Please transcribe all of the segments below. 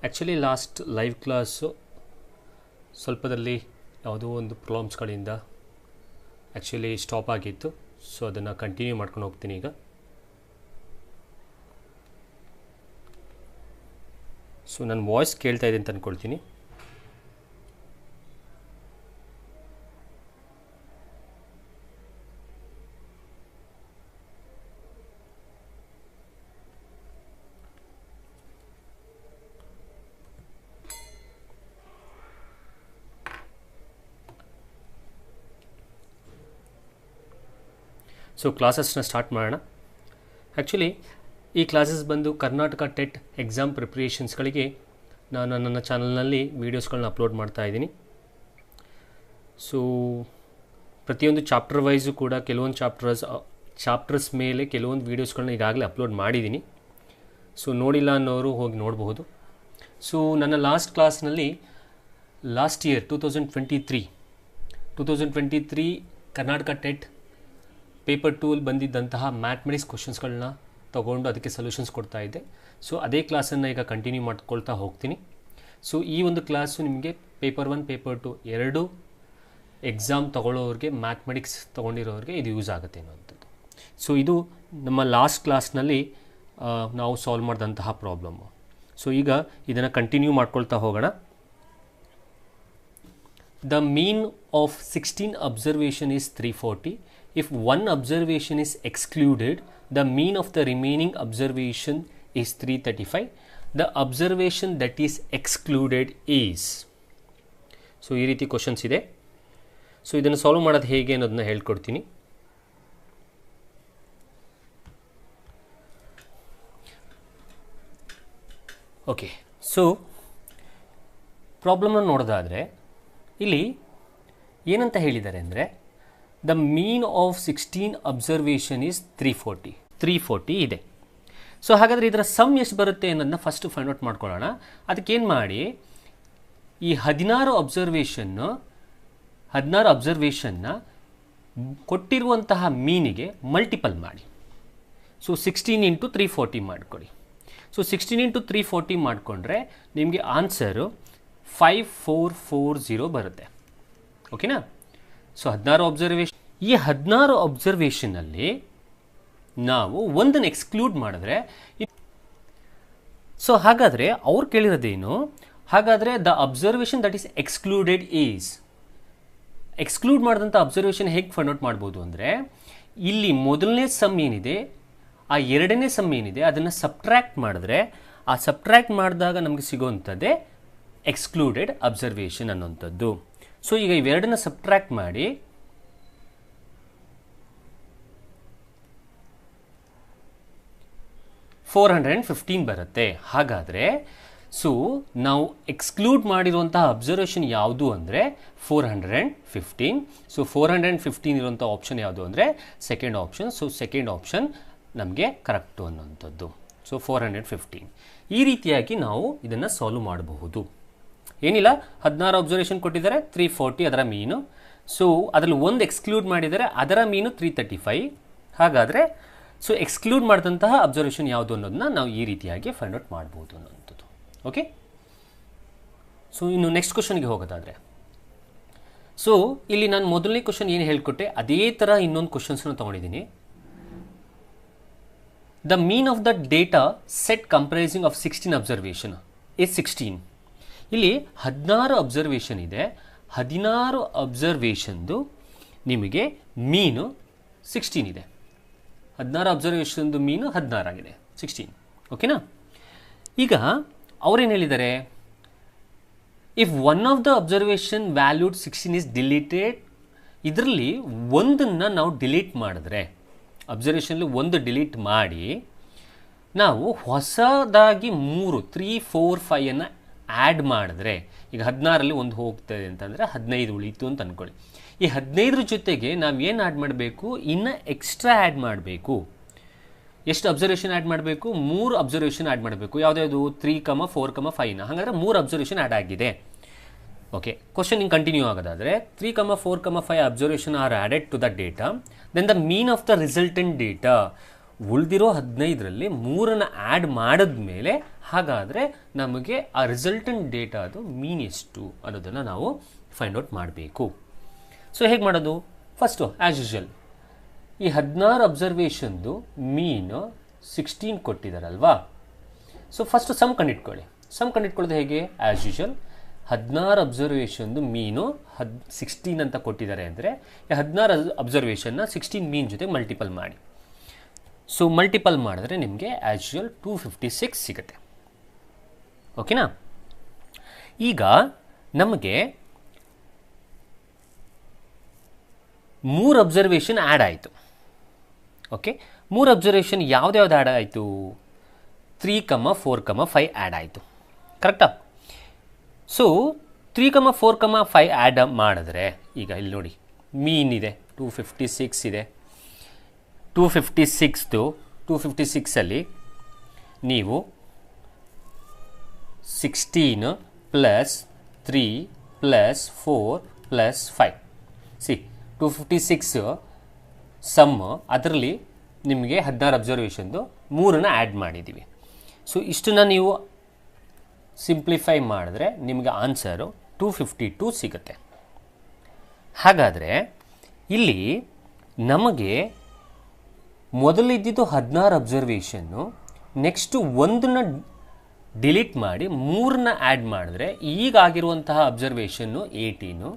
Actually last live class ಸ್ವಲ್ಪದಲ್ಲಿ ಯಾವುದೋ ಒಂದು ಪ್ರಾಬ್ಲಮ್ಸ್ಗಳಿಂದ actually stop ಆಗಿತ್ತು. ಸೊ ಅದನ್ನು ಕಂಟಿನ್ಯೂ ಮಾಡ್ಕೊಂಡು ಹೋಗ್ತೀನಿ ಈಗ. ಸೊ ನನ್ನ ವಾಯ್ಸ್ ಕೇಳ್ತಾ ಇದೆ ಅಂತ ಅಂದ್ಕೊಳ್ತೀನಿ. ಸೊ ಕ್ಲಾಸಸ್ನ ಸ್ಟಾರ್ಟ್ ಮಾಡೋಣ. ಆ್ಯಕ್ಚುಲಿ ಈ ಕ್ಲಾಸಸ್ ಬಂದು ಕರ್ನಾಟಕ ಟೆಟ್ ಎಕ್ಸಾಮ್ ಪ್ರಿಪ್ರೇಷನ್ಸ್ಗಳಿಗೆ ನಾನು ನನ್ನ ಚಾನಲ್ನಲ್ಲಿ ವೀಡಿಯೋಸ್ಗಳನ್ನ ಅಪ್ಲೋಡ್ ಮಾಡ್ತಾ ಇದ್ದೀನಿ. ಸೊ ಪ್ರತಿಯೊಂದು ಚಾಪ್ಟರ್ ವೈಸು ಕೂಡ ಕೆಲವೊಂದು ಚಾಪ್ಟರ್ಸ್ ಮೇಲೆ ಕೆಲವೊಂದು ವೀಡಿಯೋಸ್ಗಳನ್ನ ಈಗಾಗಲೇ ಅಪ್ಲೋಡ್ ಮಾಡಿದ್ದೀನಿ. ಸೊ ನೋಡಿಲ್ಲ ಅನ್ನೋರು ಹೋಗಿ ನೋಡಬಹುದು. ಸೊ ನನ್ನ ಲಾಸ್ಟ್ ಕ್ಲಾಸ್ನಲ್ಲಿ last year 2023 Karnataka TET paper 2 ಬಂದಿದ್ದಂತಹ ಮ್ಯಾಥಮೆಟಿಕ್ಸ್ ಕ್ವಶನ್ಸ್ಗಳನ್ನ ತೊಗೊಂಡು ಅದಕ್ಕೆ ಸೊಲ್ಯೂಷನ್ಸ್ ಕೊಡ್ತಾ ಇದ್ದೆ. ಸೊ ಅದೇ ಕ್ಲಾಸನ್ನು ಈಗ ಕಂಟಿನ್ಯೂ ಮಾಡ್ಕೊಳ್ತಾ ಹೋಗ್ತೀನಿ. ಸೊ ಈ ಒಂದು ಕ್ಲಾಸು ನಿಮಗೆ ಪೇಪರ್ 1 ಪೇಪರ್ 2 ಎರಡೂ ಎಕ್ಸಾಮ್ ತೊಗೊಳ್ಳೋರಿಗೆ, ಮ್ಯಾಥಮೆಟಿಕ್ಸ್ ತೊಗೊಂಡಿರೋರಿಗೆ ಇದು ಯೂಸ್ ಆಗುತ್ತೆ ಅನ್ನೋಂಥದ್ದು. ಸೊ ಇದು ನಮ್ಮ ಲಾಸ್ಟ್ ಕ್ಲಾಸ್ನಲ್ಲಿ ನಾವು ಸಾಲ್ವ್ ಮಾಡಿದಂತಹ ಪ್ರಾಬ್ಲಮ್ಮು. ಸೊ ಈಗ ಇದನ್ನು ಕಂಟಿನ್ಯೂ ಮಾಡ್ಕೊಳ್ತಾ ಹೋಗೋಣ. The mean of 16 observation is 340. If one observation is excluded, the mean of the remaining observation is 335. The observation that is excluded is. So ಈ ರೀತಿ ಕ್ವಶನ್ಸ್ ಇದೆ. ಸೊ ಇದನ್ನು ಸಾಲ್ವ್ ಮಾಡೋದು ಹೇಗೆ ಅನ್ನೋದನ್ನ ಹೇಳ್ಕೊಡ್ತೀನಿ. ಓಕೆ, ಸೊ ಪ್ರಾಬ್ಲಮ್ನ ನೋಡೋದಾದರೆ ಇಲ್ಲಿ ಏನಂತ ಹೇಳಿದ್ದಾರೆ ಅಂದರೆ the mean of 16 observation is 340 ಇದೆ. ಸೊ ಹಾಗಾದರೆ ಇದರ ಸಮ್ ಎಷ್ಟು ಬರುತ್ತೆ ಅನ್ನೋದನ್ನ ಫಸ್ಟ್ ಫೈಂಡ್ ಔಟ್ ಮಾಡ್ಕೊಳ್ಳೋಣ. ಅದಕ್ಕೇನು ಮಾಡಿ, ಈ 16 ಅಬ್ಸರ್ವೇಷನ್ನ ಕೊಟ್ಟಿರುವಂತಹ ಮೀನಿಗೆ ಮಲ್ಟಿಪಲ್ ಮಾಡಿ. ಸೊ 16 × 340 ಮಾಡಿಕೊಡಿ. ಸೊ 16 × 340 ಮಾಡಿಕೊಂಡ್ರೆ ನಿಮಗೆ ಆನ್ಸರು 5440 ಬರುತ್ತೆ. ಓಕೆನಾ? ಸೊ 16 ಅಬ್ಸರ್ವೇಷನಲ್ಲಿ ನಾವು ಒಂದನ್ನು ಎಕ್ಸ್ಕ್ಲೂಡ್ ಮಾಡಿದ್ರೆ, ಸೊ ಹಾಗಾದರೆ ಅವ್ರು ಕೇಳಿರೋದೇನು, ಹಾಗಾದರೆ the observation that is excluded is, exclude ಮಾಡಿದಂಥ ಅಬ್ಸರ್ವೇಷನ್ ಹೇಗೆ ಫೈಂಡ್ ಔಟ್ ಮಾಡ್ಬೋದು ಅಂದರೆ, ಇಲ್ಲಿ ಮೊದಲನೇ ಸಮ್ ಏನಿದೆ, ಆ ಎರಡನೇ ಸಮ್ ಏನಿದೆ ಅದನ್ನು ಸಬ್ಟ್ರ್ಯಾಕ್ಟ್ ಮಾಡಿದ್ರೆ, ಆ ಸಬ್ಟ್ರ್ಯಾಕ್ಟ್ ಮಾಡಿದಾಗ ನಮಗೆ ಸಿಗೋವಂಥದ್ದೇ ಎಕ್ಸ್ಕ್ಲೂಡೆಡ್ ಅಬ್ಸರ್ವೇಷನ್ ಅನ್ನೋಂಥದ್ದು. ಸೊ ಈಗ ಇವೆರಡನ್ನ ಸಬ್ಟ್ರ್ಯಾಕ್ಟ್ ಮಾಡಿ 415 ಬರುತ್ತೆ. ಹಾಗಾದರೆ ಸೊ ನಾವು ಎಕ್ಸ್ಕ್ಲೂಡ್ ಮಾಡಿರುವಂತಹ ಅಬ್ಸರ್ವೇಷನ್ ಯಾವುದು ಅಂದರೆ 415. ಸೊ 415 ಇರುವಂಥ ಆಪ್ಷನ್ ಯಾವುದು ಅಂದರೆ second option. So second option ನಮಗೆ ಕರೆಕ್ಟು ಅನ್ನೋಂಥದ್ದು. ಸೊ 415. ಈ ರೀತಿಯಾಗಿ ನಾವು ಇದನ್ನು ಸಾಲ್ವ್ ಮಾಡಬಹುದು. ಏನಿಲ್ಲ, 16 ಅಬ್ಸರ್ವೇಷನ್ ಕೊಟ್ಟಿದ್ದಾರೆ, 340 ಅದರ ಮೀನು. ಸೊ ಅದರಲ್ಲಿ ಒಂದು ಎಕ್ಸ್ಕ್ಲೂಡ್ ಮಾಡಿದರೆ ಅದರ ಮೀನು 335. ಹಾಗಾದರೆ ಸೊ ಎಕ್ಸ್ಕ್ಲೂಡ್ ಮಾಡಿದಂತಹ ಅಬ್ಸರ್ವೇಷನ್ ಯಾವುದು ಅನ್ನೋದನ್ನ ನಾವು ಈ ರೀತಿಯಾಗಿ ಫೈಂಡ್ ಔಟ್ ಮಾಡ್ಬೋದು ಅನ್ನೋಂಥದ್ದು. ಓಕೆ, ಸೊ ಇನ್ನು ನೆಕ್ಸ್ಟ್ ಕ್ವಶನ್ಗೆ ಹೋಗೋದಾದರೆ, ಸೊ ಇಲ್ಲಿ ನಾನು ಮೊದಲನೇ ಕ್ವಶನ್ ಏನು ಹೇಳ್ಕೊಟ್ಟೆ ಅದೇ ಥರ ಇನ್ನೊಂದು ಕ್ವಶನ್ಸ್ನ ತೊಗೊಂಡಿದ್ದೀನಿ. The mean of the data set comprising of 16 observation is 16. ಇಲ್ಲಿ 16 ಅಬ್ಸರ್ವೇಷನ್ ಇದೆ. 16 ಅಬ್ಸರ್ವೇಷನ್ದು ನಿಮಗೆ ಮೀನು 16 ಇದೆ. 16 ಅಬ್ಸರ್ವೇಷನ್ದು ಮೀನು 16 ಆಗಿದೆ, 16. ಓಕೆನಾ? ಈಗ ಅವರೇನು ಹೇಳಿದ್ದಾರೆ, if one of the observation valued 16 is deleted, ಇದರಲ್ಲಿ ಒಂದನ್ನು ನಾವು ಡಿಲೀಟ್ ಮಾಡಿದ್ರೆ, ಅಬ್ಸರ್ವೇಷನ್ಲಿ ಒಂದು ಡಿಲೀಟ್ ಮಾಡಿ ನಾವು ಹೊಸದಾಗಿ 3 4 5 ಆ್ಯಡ್ ಮಾಡಿದ್ರೆ, ಈಗ 16ರಲ್ಲಿ ಒಂದು ಹೋಗ್ತದೆ ಅಂತಂದರೆ 15 ಉಳೀತು ಅಂತ ಅಂದ್ಕೊಳ್ಳಿ. ಈ 15ರ ಜೊತೆಗೆ ನಾವು ಏನು ಆ್ಯಡ್ ಮಾಡಬೇಕು, ಇನ್ನು ಎಕ್ಸ್ಟ್ರಾ ಆ್ಯಡ್ ಮಾಡಬೇಕು. ಎಷ್ಟು ಅಬ್ಸರ್ವೇಷನ್ ಆ್ಯಡ್ ಮಾಡಬೇಕು? 3 ಅಬ್ಸರ್ವೇಷನ್ ಆ್ಯಡ್ ಮಾಡಬೇಕು. ಯಾವುದ್ಯಾವುದು? 3, 4, 5ನ. ಹಾಗಾದರೆ 3 ಅಬ್ಸರ್ವೇಷನ್ ಆ್ಯಡ್ ಆಗಿದೆ. ಓಕೆ, ಕ್ವಶನ್ ಹಿಂಗೆ ಕಂಟಿನ್ಯೂ ಆಗೋದಾದರೆ 3, 4, 5 observation are added to the data, then the mean of the resultant data ಉಳಿದಿರೋ 15ರಲ್ಲಿ 3ನ್ನು ಆ್ಯಡ್ ಮಾಡಿದ್ಮೇಲೆ ಹಾಗಾದರೆ ನಮಗೆ ಆ ರಿಸಲ್ಟೆಂಟ್ ಡೇಟಾದು ಮೀನ್ ಎಷ್ಟು ಅನ್ನೋದನ್ನು ನಾವು ಫೈಂಡ್ ಔಟ್ ಮಾಡಬೇಕು. ಸೊ ಹೇಗೆ ಮಾಡೋದು? ಫಸ್ಟು ಆ್ಯಸ್ ಯೂಶುವಲ್ ಈ 16 ಅಬ್ಸರ್ವೇಷನ್ದು ಮೀನು 16 ಕೊಟ್ಟಿದ್ದಾರಲ್ವಾ. ಸೊ ಫಸ್ಟು ಸಮ್ ಕಂಡಿಟ್ಕೊಳ್ಳಿ. ಸಮ್ ಕಂಡಿಟ್ಕೊಳ್ಳೋದು ಹೇಗೆ? ಆ್ಯಸ್ ಯೂಶುವಲ್ 16 ಅಬ್ಸರ್ವೇಷನ್ದು ಮೀನು 16 ಅಂತ ಕೊಟ್ಟಿದ್ದಾರೆ ಅಂದರೆ ಈ 16 ಅಬ್ಸರ್ವೇಷನ್ನ 16 ಮೀನ್ ಜೊತೆ ಮಲ್ಟಿಪಲ್ ಮಾಡಿ. ಸೊ ಮಲ್ಟಿಪಲ್ ಮಾಡಿದ್ರೆ ನಿಮಗೆ ಆ್ಯಸ್ ಯೂಶುವಲ್ 256 ಸಿಗುತ್ತೆ. ಓಕೆನಾ? ಈಗ ನಮಗೆ 3 ಅಬ್ಸರ್ವೇಷನ್ ಆ್ಯಡ್ ಆಯಿತು. ಓಕೆ, 3 ಅಬ್ಸರ್ವೇಷನ್ ಯಾವ್ದ್ಯಾವ್ದು ಆ್ಯಡ್ ಆಯಿತು? 3, 4, 5 ಆ್ಯಡ್ ಆಯಿತು. ಕರೆಕ್ಟಾ? ಸೊ 3, 4, 5 ಆ್ಯಡ್ ಮಾಡಿದ್ರೆ ಈಗ ಇಲ್ಲಿ ನೋಡಿ ಮೀನ್ ಇದೆ 256 ಇದೆ. 256ಅಲ್ಲಿ ನೀವು 16 + 3 + 4 + 5 256 ಸಮ್, ಅದರಲ್ಲಿ ನಿಮಗೆ 16 ಅಬ್ಸರ್ವೇಷನ್ದು 3ನ್ನು ಆ್ಯಡ್ ಮಾಡಿದ್ದೀವಿ. ಸೊ ಇಷ್ಟನ್ನು ನೀವು ಸಿಂಪ್ಲಿಫೈ ಮಾಡಿದ್ರೆ ನಿಮಗೆ ಆನ್ಸರು 252 ಸಿಗುತ್ತೆ. ಹಾಗಾದರೆ ಇಲ್ಲಿ ನಮಗೆ ಮೊದಲಿದ್ದಿದ್ದು 16 ಅಬ್ಸರ್ವೇಷನ್ನು, ನೆಕ್ಸ್ಟು 1ನ್ನು ಡಿಲೀಟ್ ಮಾಡಿ 3ನ್ನ ಆ್ಯಡ್ ಮಾಡಿದ್ರೆ ಈಗಾಗಿರುವಂತಹ ಅಬ್ಸರ್ವೇಷನ್ನು 18.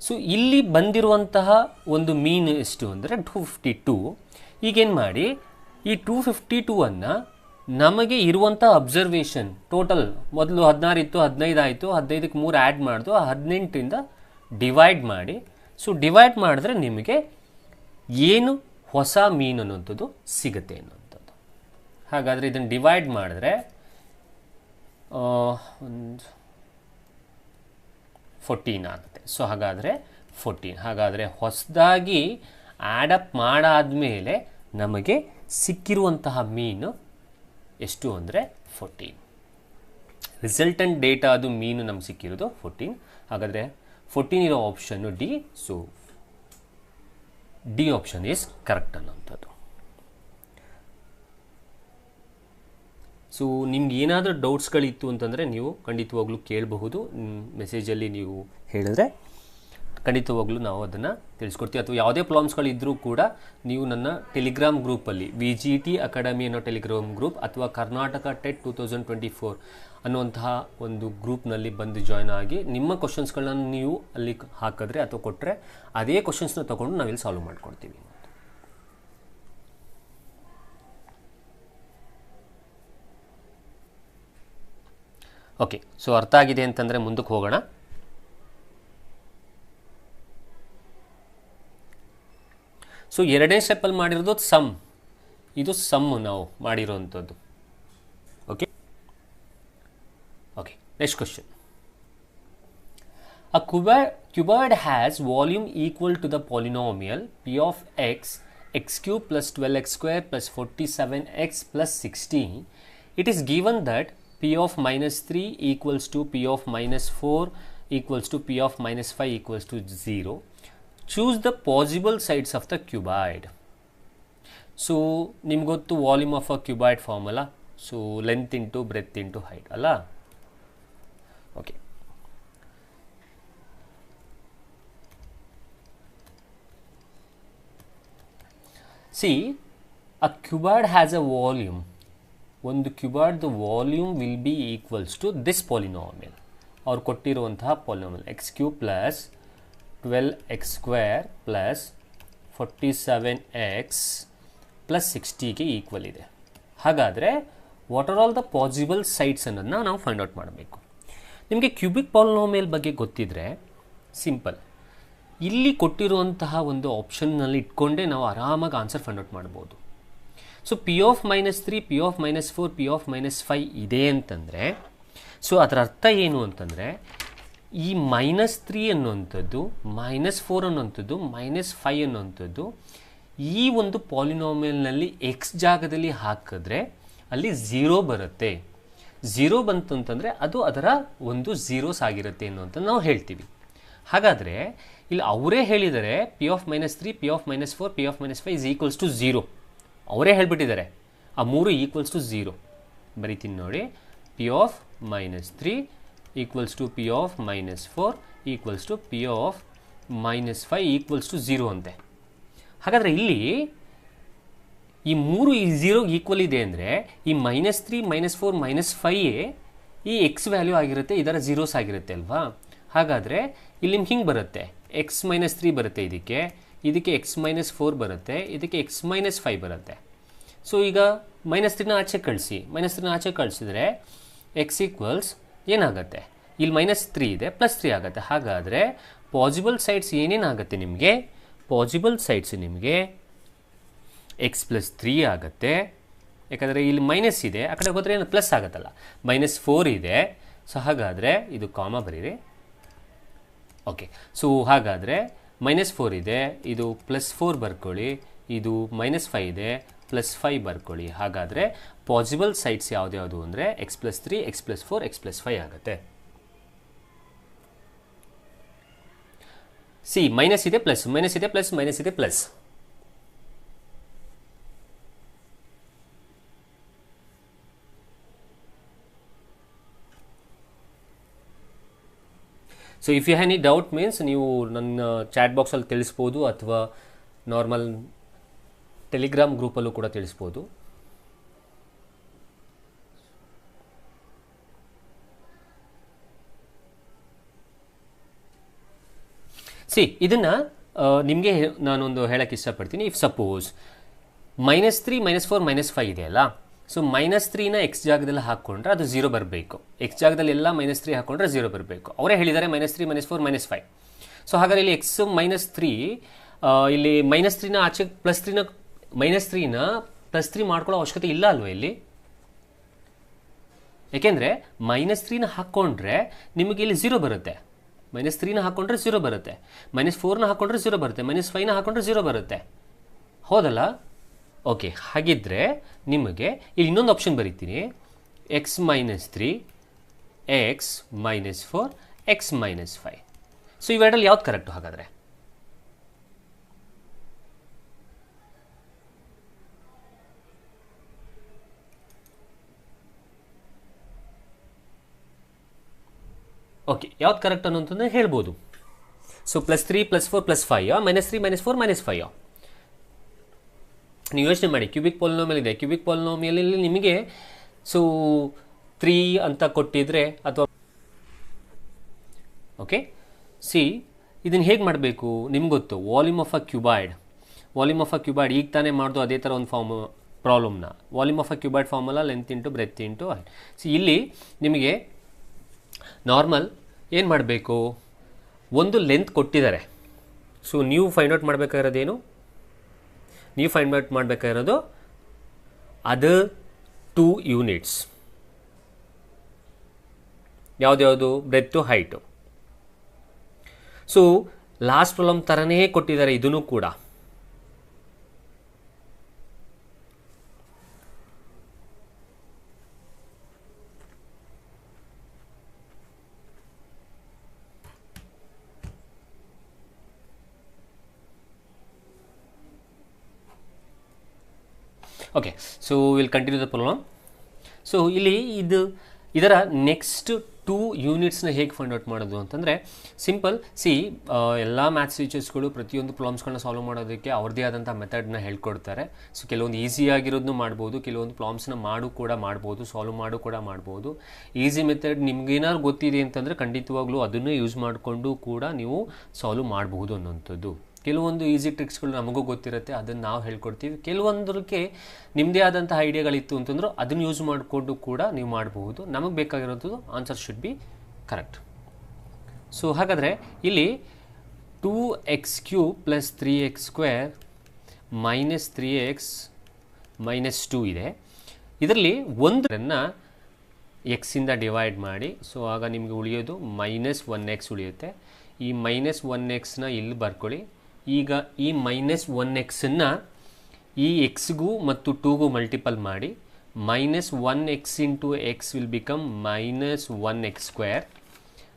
ಸೊ ಇಲ್ಲಿ ಬಂದಿರುವಂತಹ ಒಂದು ಮೀನ್ ಎಷ್ಟು ಅಂದರೆ 252. ಈಗೇನು ಮಾಡಿ ಈ 252ಅನ್ನು ನಮಗೆ ಇರುವಂಥ ಅಬ್ಸರ್ವೇಷನ್ ಟೋಟಲ್ ಮೊದಲು 16 ಇತ್ತು, 15 ಆಯಿತು, 15ಕ್ಕೆ 3 ಆ್ಯಡ್ ಮಾಡಿದು, 18ರಿಂದ ಡಿವೈಡ್ ಮಾಡಿ. ಸೊ ಡಿವೈಡ್ ಮಾಡಿದ್ರೆ ನಿಮಗೆ ಏನು ಹೊಸ ಮೀನು ಅನ್ನುವಂಥದ್ದು ಸಿಗುತ್ತೆ ಅನ್ನುವಂಥದ್ದು. ಹಾಗಾದರೆ ಇದನ್ನು ಡಿವೈಡ್ ಮಾಡಿದ್ರೆ 14 ಆಗುತ್ತೆ. ಸೊ ಹಾಗಾದರೆ 14. ಹಾಗಾದರೆ ಹೊಸದಾಗಿ ಆ್ಯಡಪ್ ಮಾಡಾದಮೇಲೆ ನಮಗೆ ಸಿಕ್ಕಿರುವಂತಹ ಮೀನು ಎಷ್ಟು ಅಂದರೆ 14. ರಿಸಲ್ಟೆಂಟ್ ಡೇಟಾ ಅದು ಮೀನು ನಮ್ಗೆ ಸಿಕ್ಕಿರೋದು 14. ಹಾಗಾದರೆ 14 ಇರೋ option D. So D option is correct ಅನ್ನೋಂಥದ್ದು. ಸೊ ನಿಮ್ಗೆ ಏನಾದರೂ ಡೌಟ್ಸ್ಗಳಿತ್ತು ಅಂತಂದರೆ ನೀವು ಖಂಡಿತವಾಗ್ಲೂ ಕೇಳಬಹುದು. ಮೆಸೇಜಲ್ಲಿ ನೀವು ಹೇಳಿದ್ರೆ ಖಂಡಿತವಾಗ್ಲೂ ನಾವು ಅದನ್ನು ತಿಳಿಸ್ಕೊಡ್ತೀವಿ. ಅಥವಾ ಯಾವುದೇ ಪ್ರಾಬ್ಲಮ್ಸ್ಗಳಿದ್ದರೂ ಕೂಡ ನೀವು ನನ್ನ ಟೆಲಿಗ್ರಾಮ್ ಗ್ರೂಪಲ್ಲಿ VGT ಅಕಾಡೆಮಿ ಅನ್ನೋ ಟೆಲಿಗ್ರಾಮ್ ಗ್ರೂಪ್ ಅಥವಾ ಕರ್ನಾಟಕ ಟೆಟ್ 2024 ಅನ್ನುವಂತಹ ಒಂದು ಗ್ರೂಪ್ನಲ್ಲಿ ಬಂದು ಜಾಯ್ನ್ ಆಗಿ ನಿಮ್ಮ ಕ್ವಶನ್ಸ್ಗಳನ್ನ ನೀವು ಅಲ್ಲಿ ಹಾಕಿದ್ರೆ ಅಥವಾ ಕೊಟ್ಟರೆ ಅದೇ ಕ್ವಶನ್ಸ್ನ ತೊಗೊಂಡು ನಾವಿಲ್ಲಿ ಸಾಲ್ವ್ ಮಾಡ್ಕೊಡ್ತೀವಿ. ಓಕೆ, ಸೊ ಅರ್ಥ ಆಗಿದೆ ಅಂತಂದರೆ ಮುಂದಕ್ಕೆ ಹೋಗೋಣ. ಸೊ ಎರಡನೇ ಸ್ಟೆಪ್ಪಲ್ಲಿ ಮಾಡಿರೋದು ಸಮ್. ಇದು ಸಮ್ ನಾವು ಮಾಡಿರೋವಂಥದ್ದು. Okay okay next question. A cuboid has volume equal to the polynomial p of x, x cube plus 12x square plus 47x plus 16. It is given that p of minus 3 equals to p of minus 4 equals to p of minus 5 equals to 0. Choose the possible sides of the cuboid. So ನಿಮ್ಗೆ ಗೊತ್ತು volume of a cuboid formula. So length into breadth into height ಅಲ್ಲ. Okay, see a cuboid has a volume. ಒಂದು ಕ್ಯೂಬಾಯ್ಡ್ದು volume will be equals to this polynomial. ಅವ್ರು ಕೊಟ್ಟಿರುವಂತಹ polynomial x cube plus 12x square plus 47x plus 60ಗೆ equal ಇದೆ. ಹಾಗಾದರೆ what are all the possible sides ಅನ್ನೋದನ್ನ ನಾವು ಫೈಂಡ್ ಔಟ್ ಮಾಡಬೇಕು. ನಿಮಗೆ ಕ್ಯೂಬಿಕ್ ಪಾಲಿನಾಮಿಯಲ್ ಬಗ್ಗೆ ಗೊತ್ತಿದ್ದರೆ ಸಿಂಪಲ್, ಇಲ್ಲಿ ಕೊಟ್ಟಿರುವಂತಹ ಒಂದು ಆಪ್ಷನ್ನಲ್ಲಿ ಇಟ್ಕೊಂಡೇ ನಾವು ಆರಾಮಾಗಿ ಆನ್ಸರ್ ಫೈಂಡ್ ಔಟ್ ಮಾಡ್ಬೋದು. So P of minus 3, P of minus 4, P of minus 5 ಇದೆ ಅಂತಂದರೆ ಸೊ ಅದರ ಅರ್ಥ ಏನು ಅಂತಂದರೆ ಈ -3 ಅನ್ನುವಂಥದ್ದು, -4 ಅನ್ನುವಂಥದ್ದು, -5 ಅನ್ನುವಂಥದ್ದು ಈ ಒಂದು ಪಾಲಿನಾಮಿಯಲ್ನಲ್ಲಿ ಎಕ್ಸ್ ಜಾಗದಲ್ಲಿ ಹಾಕಿದ್ರೆ ಅಲ್ಲಿ 0 ಬರುತ್ತೆ. 0 ಬಂತು ಅಂತಂದರೆ ಅದು ಅದರ ಒಂದು ಝೀರೋಸ್ ಆಗಿರುತ್ತೆ ಅನ್ನುವಂಥದ್ದು ನಾವು ಹೇಳ್ತೀವಿ. ಹಾಗಾದರೆ ಇಲ್ಲಿ ಅವರೇ ಹೇಳಿದರೆ P of -3, P of -4, P of -5 is equals to 0. ಅವರೇ ಹೇಳ್ಬಿಟ್ಟಿದ್ದಾರೆ ಆ 3 ಈಕ್ವಲ್ಸ್ ಟು 0. ಬರೀತೀನಿ ನೋಡಿ, P of -3 equals to P of -4 equals to P of -5 equals to 0 ಅಂತೆ. ಹಾಗಾದರೆ ಇಲ್ಲಿ ಈ 3 ಈ 0ಗೆ ಈಕ್ವಲ್ ಇದೆ ಅಂದರೆ ಈ -3 -4 -5 ಈ ಎಕ್ಸ್ ವ್ಯಾಲ್ಯೂ ಆಗಿರುತ್ತೆ, ಇದರ ಝೀರೋಸ್ ಆಗಿರುತ್ತೆ ಅಲ್ವಾ. ಹಾಗಾದರೆ ಇಲ್ಲಿ ನಿಮ್ಗೆ ಹಿಂಗೆ ಬರುತ್ತೆ, x-3 ಬರುತ್ತೆ, ಇದಕ್ಕೆ x-4 ಬರುತ್ತೆ, ಇದಕ್ಕೆ x-5 ಬರುತ್ತೆ. ಸೊ ಈಗ -3ನ ಆಚೆ ಕಳಿಸಿ, -3ನ ಆಚೆ ಕಳಿಸಿದ್ರೆ x ಈಕ್ವಲ್ಸ್ ಏನಾಗುತ್ತೆ, ಇಲ್ಲಿ -3 ಇದೆ +3 ಆಗುತ್ತೆ. ಹಾಗಾದರೆ ಪಾಸಿಬಲ್ ಸೈಡ್ಸ್ ಏನೇನಾಗುತ್ತೆ ನಿಮಗೆ, ಪಾಸಿಬಲ್ ಸೈಡ್ಸ್ ನಿಮಗೆ x+3 ಆಗುತ್ತೆ. ಯಾಕಂದರೆ ಇಲ್ಲಿ ಮೈನಸ್ ಇದೆ, ಆ ಕಡೆ ಹೋದರೆ ಏನು ಪ್ಲಸ್ ಆಗುತ್ತಲ್ಲ, -4 ಇದೆ. ಸೊ ಹಾಗಾದರೆ ಇದು ಕಾಮ ಬರೀರಿ. ಓಕೆ, ಸೊ ಹಾಗಾದರೆ -4 ಇದೆ, ಇದು +4 ಬರ್ಕೊಳ್ಳಿ, ಇದು -5 ಇದೆ, +5 ಬರ್ಕೊಳ್ಳಿ. ಹಾಗಾದರೆ ಪಾಸಿಬಲ್ ಸೈಡ್ಸ್ ಯಾವ್ದ್ಯಾವುದು ಅಂದರೆ x+3 x+4 x+5 ಆಗುತ್ತೆ. ಸಿ ಮೈನಸ್ ಇದೆ ಪ್ಲಸ್, ಮೈನಸ್ ಇದೆ ಪ್ಲಸ್, ಮೈನಸ್ ಇದೆ plus. So if you have any doubt means ನೀವು ನನ್ನ ಚಾಟ್ ಬಾಕ್ಸಲ್ಲಿ ತಿಳಿಸ್ಬೋದು ಅಥವಾ ನಾರ್ಮಲ್ ಟೆಲಿಗ್ರಾಮ್ ಗ್ರೂಪಲ್ಲೂ ಕೂಡ ತಿಳಿಸ್ಬೋದು. ಸಿ ಇದನ್ನು ನಿಮಗೆ ನಾನೊಂದು ಹೇಳಕ್ಕೆ ಇಷ್ಟಪಡ್ತೀನಿ. ಇಫ್ ಸಪೋಸ್ -3 -4 -5 ಇದೆಯಲ್ಲ, ಸೊ -3ನ ಎಕ್ಸ್ ಜಾಗದಲ್ಲಿ ಹಾಕ್ಕೊಂಡ್ರೆ ಅದು 0 ಬರಬೇಕು. ಎಕ್ಸ್ ಜಾಗದಲ್ಲಿ ಎಲ್ಲ -3 ಹಾಕ್ಕೊಂಡ್ರೆ 0 ಬರಬೇಕು. ಅವರೇ ಹೇಳಿದ್ದಾರೆ -3 -4 -5. ಸೊ ಹಾಗಾದರೆ ಇಲ್ಲಿ ಎಕ್ಸ್ -3 ಇಲ್ಲಿ -3ನ ಆಚೆ -3ನ +3 ಮಾಡ್ಕೊಳ್ಳೋ ಅವಶ್ಯಕತೆ ಇಲ್ಲ ಅಲ್ವ ಇಲ್ಲಿ. ಯಾಕೆಂದರೆ -3ನ ಹಾಕ್ಕೊಂಡ್ರೆ ನಿಮಗೆ ಇಲ್ಲಿ 0 ಬರುತ್ತೆ. -3ನ ಹಾಕ್ಕೊಂಡ್ರೆ 0 ಬರುತ್ತೆ, -4ನ ಹಾಕ್ಕೊಂಡ್ರೆ 0 ಬರುತ್ತೆ, -5ನ ಹಾಕ್ಕೊಂಡ್ರೆ 0 ಬರುತ್ತೆ, ಹೌದಲ್ಲ. ಓಕೆ, ಹಾಗಿದ್ರೆ ನಿಮಗೆ ಇಲ್ಲಿ ಇನ್ನೊಂದು ಆಪ್ಷನ್ ಬರೀತೀನಿ, x-3 x-4 x-5. ಸೊ ಇವೆರಡರಲ್ಲಿ ಯಾವ್ದು ಕರೆಕ್ಟು ಹಾಗಾದರೆ? ಓಕೆ, ಯಾವ್ದು ಕರೆಕ್ಟ್ ಅನ್ನೋಂತಂದ್ರೆ ಹೇಳ್ಬೋದು. ಸೊ +3 +4 +5 -3 -4 -5. ನೀವು ಯೋಚನೆ ಮಾಡಿ, ಕ್ಯೂಬಿಕ್ ಪಾಲಿನೋಮಿಯಲ್ ಇದೆ, ಕ್ಯೂಬಿಕ್ ಪಾಲಿನೋಮಿಯಲಲ್ಲಿ ನಿಮಗೆ ಸೊ 3 ಅಂತ ಕೊಟ್ಟಿದ್ರೆ ಅಥವಾ ಓಕೆ. ಸಿ ಇದನ್ನು ಹೇಗೆ ಮಾಡಬೇಕು ನಿಮ್ಗೆ ಗೊತ್ತು, volume of a cuboid. Volume of a cuboid ಈಗ ತಾನೇ ಮಾಡ್ದು ಅದೇ ಥರ ಒಂದು ಪ್ರಾಬ್ಲಮ್ನ. Volume of a cuboid formula length into breadth into height. See ಇಲ್ಲಿ ನಿಮಗೆ ನಾರ್ಮಲ್ ಏನು ಮಾಡಬೇಕು, ಒಂದು ಲೆಂತ್ ಕೊಟ್ಟಿದ್ದಾರೆ. ಸೊ ನೀವು ಫೈಂಡ್ ಔಟ್ ಮಾಡಬೇಕಾಗಿರೋದೇನು, ನೀವು ಫೈಂಡ್ ಔಟ್ ಮಾಡಬೇಕಾಗಿರೋದು ಅದರ್ 2 ಯೂನಿಟ್ಸ್ ಯಾವುದ್ಯಾವುದು, breadth height. So last problem ಥರನೇ ಕೊಟ್ಟಿದ್ದಾರೆ ಇದನ್ನು ಕೂಡ. Okay, so will continue the problem. So ಇಲ್ಲಿ ಇದರ ನೆಕ್ಸ್ಟ್ 2 ಯೂನಿಟ್ಸ್ನ ಹೇಗೆ ಫೈಂಡ್ ಔಟ್ ಮಾಡೋದು ಅಂತಂದರೆ ಸಿಂಪಲ್. ಸಿ ಎಲ್ಲ ಮ್ಯಾಥ್ಸ್ ಟೀಚರ್ಸ್ಗಳು ಪ್ರತಿಯೊಂದು ಪ್ರಾಬ್ಲಮ್ಸ್ಗಳನ್ನ ಸಾಲ್ವ್ ಮಾಡೋದಕ್ಕೆ ಅವ್ರದ್ದೇ ಆದಂಥ ಮೆಥಡ್ನ ಹೇಳ್ಕೊಡ್ತಾರೆ. ಸೊ ಕೆಲವೊಂದು ಈಸಿಯಾಗಿರೋದನ್ನು ಮಾಡ್ಬೋದು, ಕೆಲವೊಂದು ಪ್ರಾಬ್ಲಮ್ಸ್ನ ಮಾಡ್ಬೋದು, ಸಾಲ್ವ್ ಕೂಡ ಮಾಡ್ಬೋದು. ಈಸಿ ಮೆಥಡ್ ನಿಮ್ಗೇನಾದ್ರು ಗೊತ್ತಿದೆ ಅಂತಂದರೆ ಖಂಡಿತವಾಗ್ಲೂ ಅದನ್ನೇ ಯೂಸ್ ಮಾಡಿಕೊಂಡು ಕೂಡ ನೀವು ಸಾಲ್ವ್ ಮಾಡಬಹುದು ಅನ್ನೋಂಥದ್ದು. ಕೆಲವೊಂದು ಈಸಿ ಟ್ರಿಕ್ಸ್ಗಳು ನಮಗೂ ಗೊತ್ತಿರುತ್ತೆ, ಅದನ್ನು ನಾವು ಹೇಳ್ಕೊಡ್ತೀವಿ. ಕೆಲವೊಂದಕ್ಕೆ ನಿಮ್ಮದೇ ಆದಂಥ ಐಡಿಯಾಗಳಿತ್ತು ಅಂತಂದ್ರೆ ಅದನ್ನು ಯೂಸ್ ಮಾಡಿಕೊಂಡು ಕೂಡ ನೀವು ಮಾಡಬಹುದು. ನಮಗೆ ಬೇಕಾಗಿರೋದು answer should be correct. So ಹಾಗಾದರೆ ಇಲ್ಲಿ 2x³ + 3x² -3x -2 ಇದೆ. ಇದರಲ್ಲಿ ಒಂದನ್ನು ಎಕ್ಸಿಂದ ಡಿವೈಡ್ ಮಾಡಿ. ಸೊ ಆಗ ನಿಮಗೆ ಉಳಿಯೋದು -1x ಉಳಿಯುತ್ತೆ. ಈ -1xನ ಇಲ್ಲಿ ಬರ್ಕೊಳ್ಳಿ. ಈಗ ಈ -1xನ್ನು ಈ ಎಕ್ಸ್ಗೂ ಮತ್ತು 2ಗೂ ಮಲ್ಟಿಪಲ್ ಮಾಡಿ. -1x × x will become -1x²,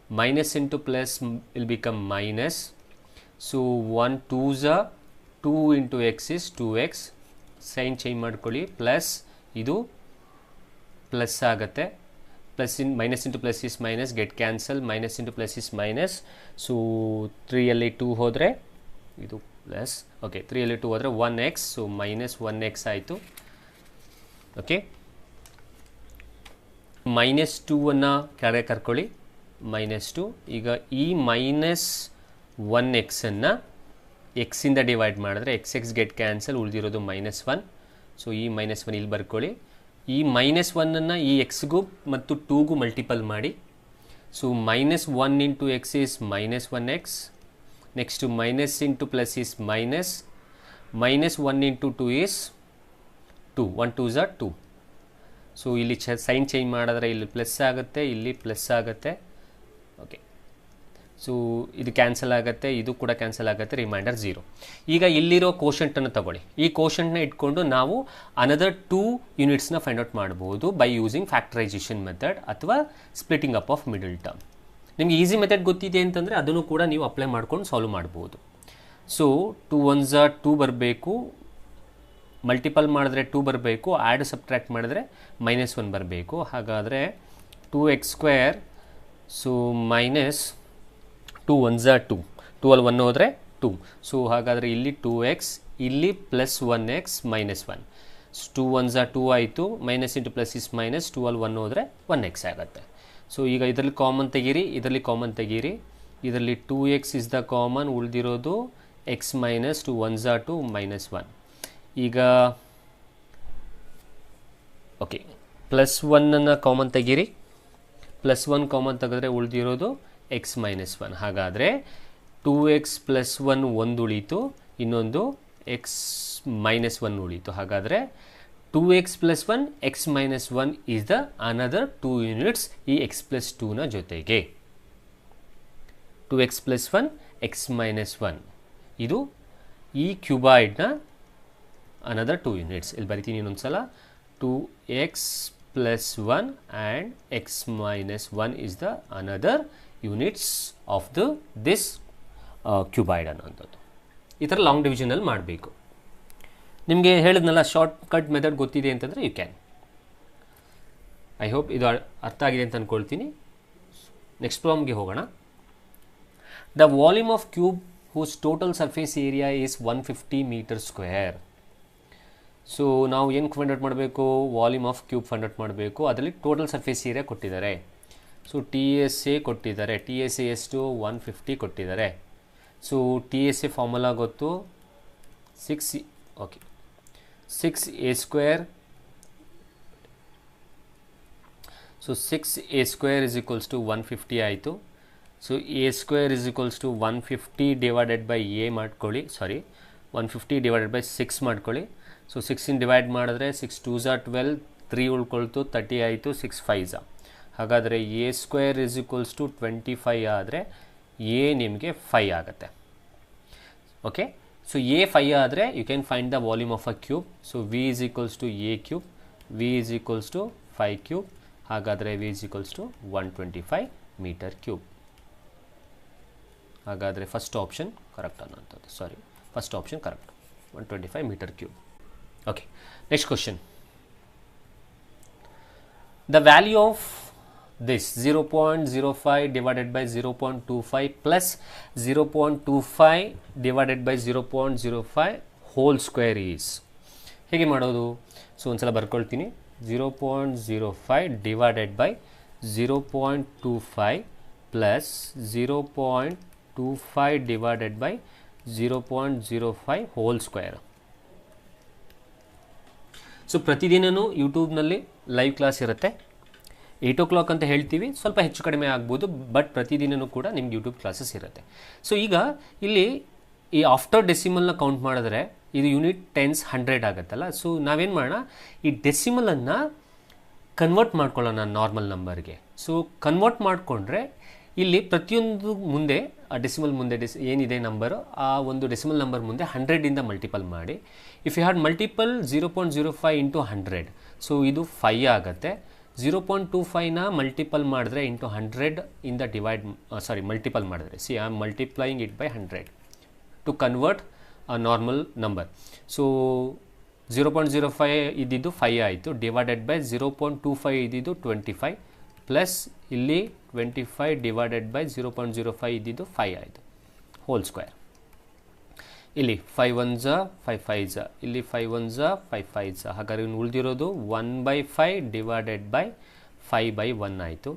minus into plus will become minus. So 1 2s are 2 into x is 2x. Sign change ಮಾಡ್ಕೊಳ್ಳಿ, ಪ್ಲಸ್ ಇದು ಪ್ಲಸ್ ಆಗುತ್ತೆ, plus in minus into plus is minus, get cancel, minus into plus is minus. So 3ಯಲ್ಲಿ 2 ಹೋದರೆ ಇದು plus, okay 3ಯಲ್ಲಿ 2 ಹೋದರೆ 1x, so minus 1x ಆಯಿತು. Okay, minus 2ಅನ್ನು ಕೆಳಗೆ ಕರ್ಕೊಳ್ಳಿ, minus 2. ಈಗ ಈ ಮೈನಸ್ 1xನ್ನು ಎಕ್ಸಿಂದ ಡಿವೈಡ್ ಮಾಡಿದ್ರೆ ಎಕ್ಸ್ ಗೆಟ್ ಕ್ಯಾನ್ಸಲ್, ಉಳಿದಿರೋದು ಮೈನಸ್ 1. ಸೊ ಈ ಮೈನಸ್ 1 ಇಲ್ಲಿ ಬರ್ಕೊಳ್ಳಿ. ಈ ಮೈನಸ್ 1ಅನ್ನು ಈ ಎಕ್ಸ್ಗೂ ಮತ್ತು 2ಗೂ ಮಲ್ಟಿಪಲ್ ಮಾಡಿ. So minus 1 into x is minus 1x, next minus into plus is minus, minus 1 into 2 is 2, 1 2 ಝ 2. ಸೊ ಇಲ್ಲಿ ಸೈನ್ ಚೇಂಜ್ ಮಾಡಿದ್ರೆ ಇಲ್ಲಿ ಪ್ಲಸ್ ಆಗುತ್ತೆ, ಇಲ್ಲಿ ಪ್ಲಸ್ ಆಗುತ್ತೆ. ಓಕೆ, ಸೊ ಇದು ಕ್ಯಾನ್ಸಲ್ ಆಗುತ್ತೆ, ಇದು ಕೂಡ ಕ್ಯಾನ್ಸಲ್ ಆಗುತ್ತೆ, ರಿಮೈಂಡರ್ 0. ಈಗ ಇಲ್ಲಿರೋ ಕೋಶಂಟನ್ನು ತಗೊಳ್ಳಿ. ಈ ಕೋಶಂಟ್ನ ಇಟ್ಕೊಂಡು ನಾವು ಅನದರ್ 2 ಯೂನಿಟ್ಸ್ನ ಫೈಂಡ್ ಔಟ್ ಮಾಡ್ಬೋದು ಬೈ ಯೂಸಿಂಗ್ ಫ್ಯಾಕ್ಟರೈಸೇಷನ್ ಮೆಥಡ್ ಅಥವಾ splitting up of middle term. ನಿಮಗೆ ಈಸಿ ಮೆಥಡ್ ಗೊತ್ತಿದೆ ಅಂತಂದರೆ ಅದನ್ನು ಕೂಡ ನೀವು ಅಪ್ಲೈ ಮಾಡ್ಕೊಂಡು ಸಾಲ್ವ್ ಮಾಡ್ಬೋದು. ಸೊ 2 1 ಝ 2 ಬರಬೇಕು, ಮಲ್ಟಿಪಲ್ ಮಾಡಿದ್ರೆ 2 ಬರಬೇಕು, ಆ್ಯಡ್ ಸಬ್ಟ್ರ್ಯಾಕ್ಟ್ ಮಾಡಿದ್ರೆ ಮೈನಸ್ 1 ಬರಬೇಕು. ಹಾಗಾದರೆ 2x², ಸೊ ಮೈನಸ್ 2 1 ಝ 2, 2ಅಲ್ಲಿ 1 ಹೋದರೆ 2. ಸೊ ಹಾಗಾದರೆ ಇಲ್ಲಿ 2x, ಇಲ್ಲಿ ಪ್ಲಸ್ 1x ಮೈನಸ್ 1. 2 1 ಝ 2 ಆಯಿತು, minus into plus is minus, 2ಅಲ್ಲಿ 1 ಹೋದರೆ 1x ಆಗುತ್ತೆ. ಸೊ ಈಗ ಇದರಲ್ಲಿ ಕಾಮನ್ ತೆಗೀರಿ, ಇದರಲ್ಲಿ ಕಾಮನ್ ತೆಗೀರಿ. ಇದರಲ್ಲಿ 2x ಇಸ್ ದ ಕಾಮನ್, ಉಳಿದಿರೋದು x ಮೈನಸ್ 2 1 ಝ 2 ಮೈನಸ್ 1. ಈಗ ಓಕೆ, ಪ್ಲಸ್ 1ಅನ್ನು ಕಾಮನ್ ತೆಗೀರಿ, ಪ್ಲಸ್ 1 ಕಾಮನ್ ತೆಗೆದ್ರೆ ಉಳಿದಿರೋದು x ಮೈನಸ್ 1. ಹಾಗಾದರೆ 2x ಪ್ಲಸ್ 1 ಒಂದು ಉಳೀತು, ಇನ್ನೊಂದು x ಮೈನಸ್ 1 ಉಳೀತು. ಹಾಗಾದರೆ 2x plus 1 x minus 1 is the another 2 units ಈ x ಪ್ಲಸ್ 2ನ ಜೊತೆಗೆ. 2x ಪ್ಲಸ್ 1 x ಮೈನಸ್ 1 ಇದು ಈ ಕ್ಯೂಬಾಯ್ಡ್ನ ಅನದರ್ 2 ಯೂನಿಟ್ಸ್. ಇಲ್ಲಿ ಬರಿತೀನಿ ಇನ್ನೊಂದ್ಸಲ, 2x plus 1 and x minus 1 is the another units of this cuboid ಅನ್ನೋಂಥದ್ದು. ಈ ಥರ ಲಾಂಗ್ ಡಿವಿಷನಲ್ಲಿ ಮಾಡಬೇಕು. ನಿಮಗೆ ಹೇಳಿದ್ನಲ್ಲ ಶಾರ್ಟ್ ಕಟ್ ಮೆಥಡ್ ಗೊತ್ತಿದೆ ಅಂತಂದರೆ ಯು ಕ್ಯಾನ್. ಐ ಹೋಪ್ ಇದು ಅರ್ಥ ಆಗಿದೆ ಅಂತ ಅಂದ್ಕೊಳ್ತೀನಿ. ನೆಕ್ಸ್ಟ್ ಪ್ರಾಬ್ಲಮ್ಗೆ ಹೋಗೋಣ. The volume of cube whose total surface area is 150 metre square. So ನಾವು ಏನು ಫೈಂಡ್ ಔಟ್ ಮಾಡಬೇಕು? Volume of cube find out ಮಾಡಬೇಕು. ಅದರಲ್ಲಿ ಟೋಟಲ್ ಸರ್ಫೇಸ್ ಏರಿಯಾ ಕೊಟ್ಟಿದ್ದಾರೆ. ಸೊ ಟಿ ಎಸ್ ಎ ಕೊಟ್ಟಿದ್ದಾರೆ. ಟಿ ಎಸ್ ಎ ಎಷ್ಟು? 150 ಕೊಟ್ಟಿದ್ದಾರೆ. So T S A formula ಗೊತ್ತು, 6 okay 6a². So 6a² is equals to 150 ಆಯಿತು. So a² is equals to 150 divided by a ಮಾಡ್ಕೊಳ್ಳಿ, ಸಾರಿ 150 divided by 6 ಮಾಡ್ಕೊಳ್ಳಿ. So 6 divide ಮಾಡಿದ್ರೆ 6 2 ಝ 12, 3 ಉಳ್ಕೊಳ್ತು, 30 ಆಯಿತು, 6 5 ಝ. ಹಾಗಾದರೆ a² ಇಸ್ ಈಕ್ವಲ್ಸ್ ಟು 25 ಆದರೆ ಎ ನಿಮಗೆ 5 ಆಗುತ್ತೆ. ಓಕೆ, ಸೊ ಎ 5 ಆದರೆ you can find the volume of a cube. So v is equals to a cube, v is equals to 5 cube. ಹಾಗಾದರೆ v is equals to 125 meter cube. ಹಾಗಾದರೆ first option correct ಅನ್ನೋಂಥದ್ದು, sorry first option correct, 125 meter cube. Okay, next question. The value of this 0.05 divided by 0.25 plus 0.25 divided by 0.05 whole square is. ಹೇಗೆ ಮಾಡೋದು? So ಒಂದ್ಸಲ ಬರ್ಕೊಳ್ತೀನಿ. 0.05 divided by 0.25 plus 0.25 divided by 0.05 whole square. So ಪ್ರತಿದಿನವೂ ಯೂಟ್ಯೂಬ್ನಲ್ಲಿ live class ಇರುತ್ತೆ. 8 o'clock ಅಂತ ಹೇಳ್ತೀವಿ, ಸ್ವಲ್ಪ ಹೆಚ್ಚು ಕಡಿಮೆ ಆಗ್ಬೋದು, ಬಟ್ ಪ್ರತಿದಿನವೂ ಕೂಡ ನಿಮ್ಗೆ ಯೂಟ್ಯೂಬ್ ಕ್ಲಾಸಸ್ ಇರುತ್ತೆ. ಸೊ ಈಗ ಇಲ್ಲಿ ಈ ಆಫ್ಟರ್ ಡೆಸಿಮಲ್ನ ಕೌಂಟ್ ಮಾಡಿದ್ರೆ ಇದು ಯೂನಿಟ್ ಟೆನ್ಸ್ 100 ಆಗುತ್ತಲ್ಲ. ಸೊ ನಾವೇನು ಮಾಡೋಣ, ಈ ಡೆಸಿಮಲನ್ನು ಕನ್ವರ್ಟ್ ಮಾಡ್ಕೊಳ್ಳೋಣ ನಾರ್ಮಲ್ ನಂಬರ್ಗೆ. ಸೊ ಕನ್ವರ್ಟ್ ಮಾಡಿಕೊಂಡ್ರೆ ಇಲ್ಲಿ ಪ್ರತಿಯೊಂದು ಮುಂದೆ ಆ ಡೆಸಿಮಲ್ ಮುಂದೆ ಏನಿದೆ ನಂಬರು, ಆ ಒಂದು ಡೆಸಿಮಲ್ ನಂಬರ್ ಮುಂದೆ 100ಇಂದ ಮಲ್ಟಿಪಲ್ ಮಾಡಿ. If you had multiple 0.05 into 100, so ಇದು 5 ಆಗುತ್ತೆ. 0.25ನ ಮಲ್ಟಿಪಲ್ ಮಾಡಿದ್ರೆ ಇಂಟು 100 ಇಂದ ಡಿವೈಡ್ ಮಲ್ಟಿಪಲ್ ಮಾಡಿದ್ರೆ, see I am multiplying it by 100 to convert a normal number. So 0.05 ಇದ್ದಿದ್ದು 5 ಆಯಿತು, ಡಿವೈಡೆಡ್ ಬೈ 0.25 ಇದ್ದಿದ್ದು 25 ಪ್ಲಸ್ ಇಲ್ಲಿ 25 ಡಿವೈಡೆಡ್ ಬೈ 0.05 ಇದ್ದಿದ್ದು 5 ಆಯಿತು, ಹೋಲ್ ಸ್ಕ್ವೇರ್. ಇಲ್ಲಿ 5 1s 5 5s, ಇಲ್ಲಿ 5 1s 5 5s, ಹಾಗಾದ್ರೆ ಇನ್ನು ಉಳಿದಿರೋದು 1/5 ಡಿವೈಡೆಡ್ ಬೈ 5/1 ಆಯಿತು.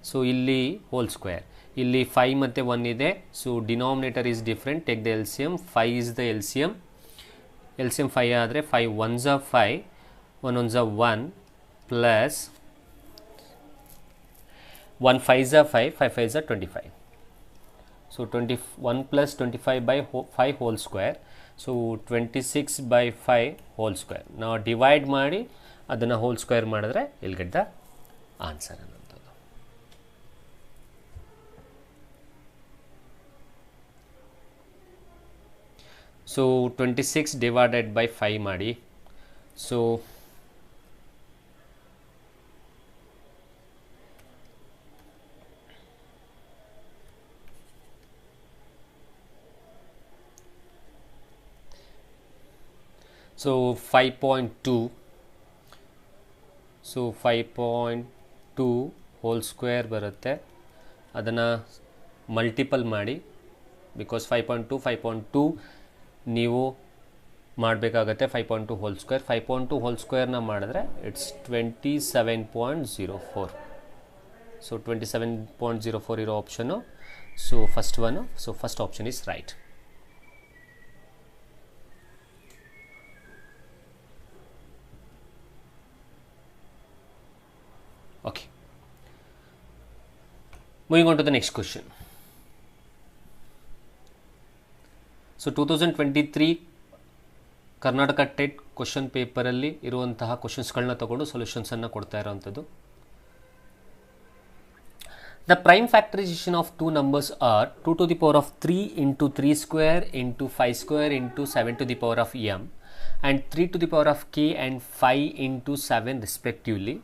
ಸೊ ಇಲ್ಲಿ ಹೋಲ್ ಸ್ಕ್ವೇರ್, ಇಲ್ಲಿ 5 ಮತ್ತು 1 ಇದೆ, so denominator is different, take the LCM, 5 is the LCM 5 ಆದರೆ 5 1s 5, 1 1s 1 plus 1 5s 5, 5 5s 25. So 21 plus 25 by 5 whole square. So 26 by 5 whole square. Now divide ಮಾಡಿ ಅದನ್ನು whole square ಮಾಡಿದ್ರೆ you'll get the answer ಅನ್ನೋದು. So 26 divided by 5 ಮಾಡಿ. So So 5.2, so 5.2 whole square ಬರುತ್ತೆ, ಅದನ್ನು multiple ಮಾಡಿ, because 5.2 ನೀವು ಮಾಡಬೇಕಾಗತ್ತೆ 5.2 ಹೋಲ್ ಸ್ಕ್ವೇರ್. 5.2 ಹೋಲ್ ಸ್ಕ್ವೇರ್ನ ಮಾಡಿದ್ರೆ ಇಟ್ಸ್ 27.04. ಸೊ 27.04 ಇರೋ option, so first one, so first option is right. Okay, moving on to the next question. So 2023 Karnataka TET question ಪೇಪರಲ್ಲಿ ಇರುವಂತಹ ಕ್ವಶನ್ಸ್ಗಳನ್ನ ತಗೊಂಡು ಸೊಲ್ಯೂಷನ್ಸನ್ನು ಕೊಡ್ತಾ ಇರೋವಂಥದ್ದು. The prime factorization of two numbers are 2 to the power of 3 into 3 square into 5 square into 7 to the power of m and 3 to the power of k and 5 into 7 respectively.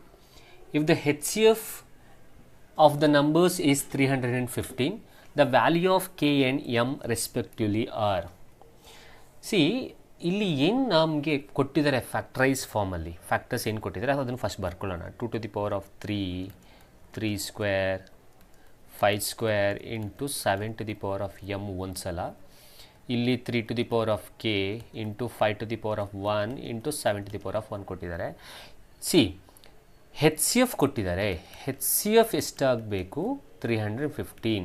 If the HCF of the numbers is 315, the value of k and m respectively are. See, ಇಲ್ಲಿ ಏನು ನಮಗೆ ಕೊಟ್ಟಿದ್ದಾರೆ factorise ಫಾರ್ಮಲ್ಲಿ, factors ಏನು ಕೊಟ್ಟಿದ್ದಾರೆ ಅದನ್ನು first ಬರ್ಕೊಳ್ಳೋಣ. 2 to the power of 3, 3 square, 5 square into 7 to the power of m ಒಂದು ಸಲ, ಇಲ್ಲಿ 3 to the power of k into 5 to the power of 1 into 7 to the power of 1 ಕೊಟ್ಟಿದ್ದಾರೆ. ಸಿ HCF ಕೊಟ್ಟಿದ್ದಾರೆ, HCF ಎಷ್ಟಾಗಬೇಕು? 315.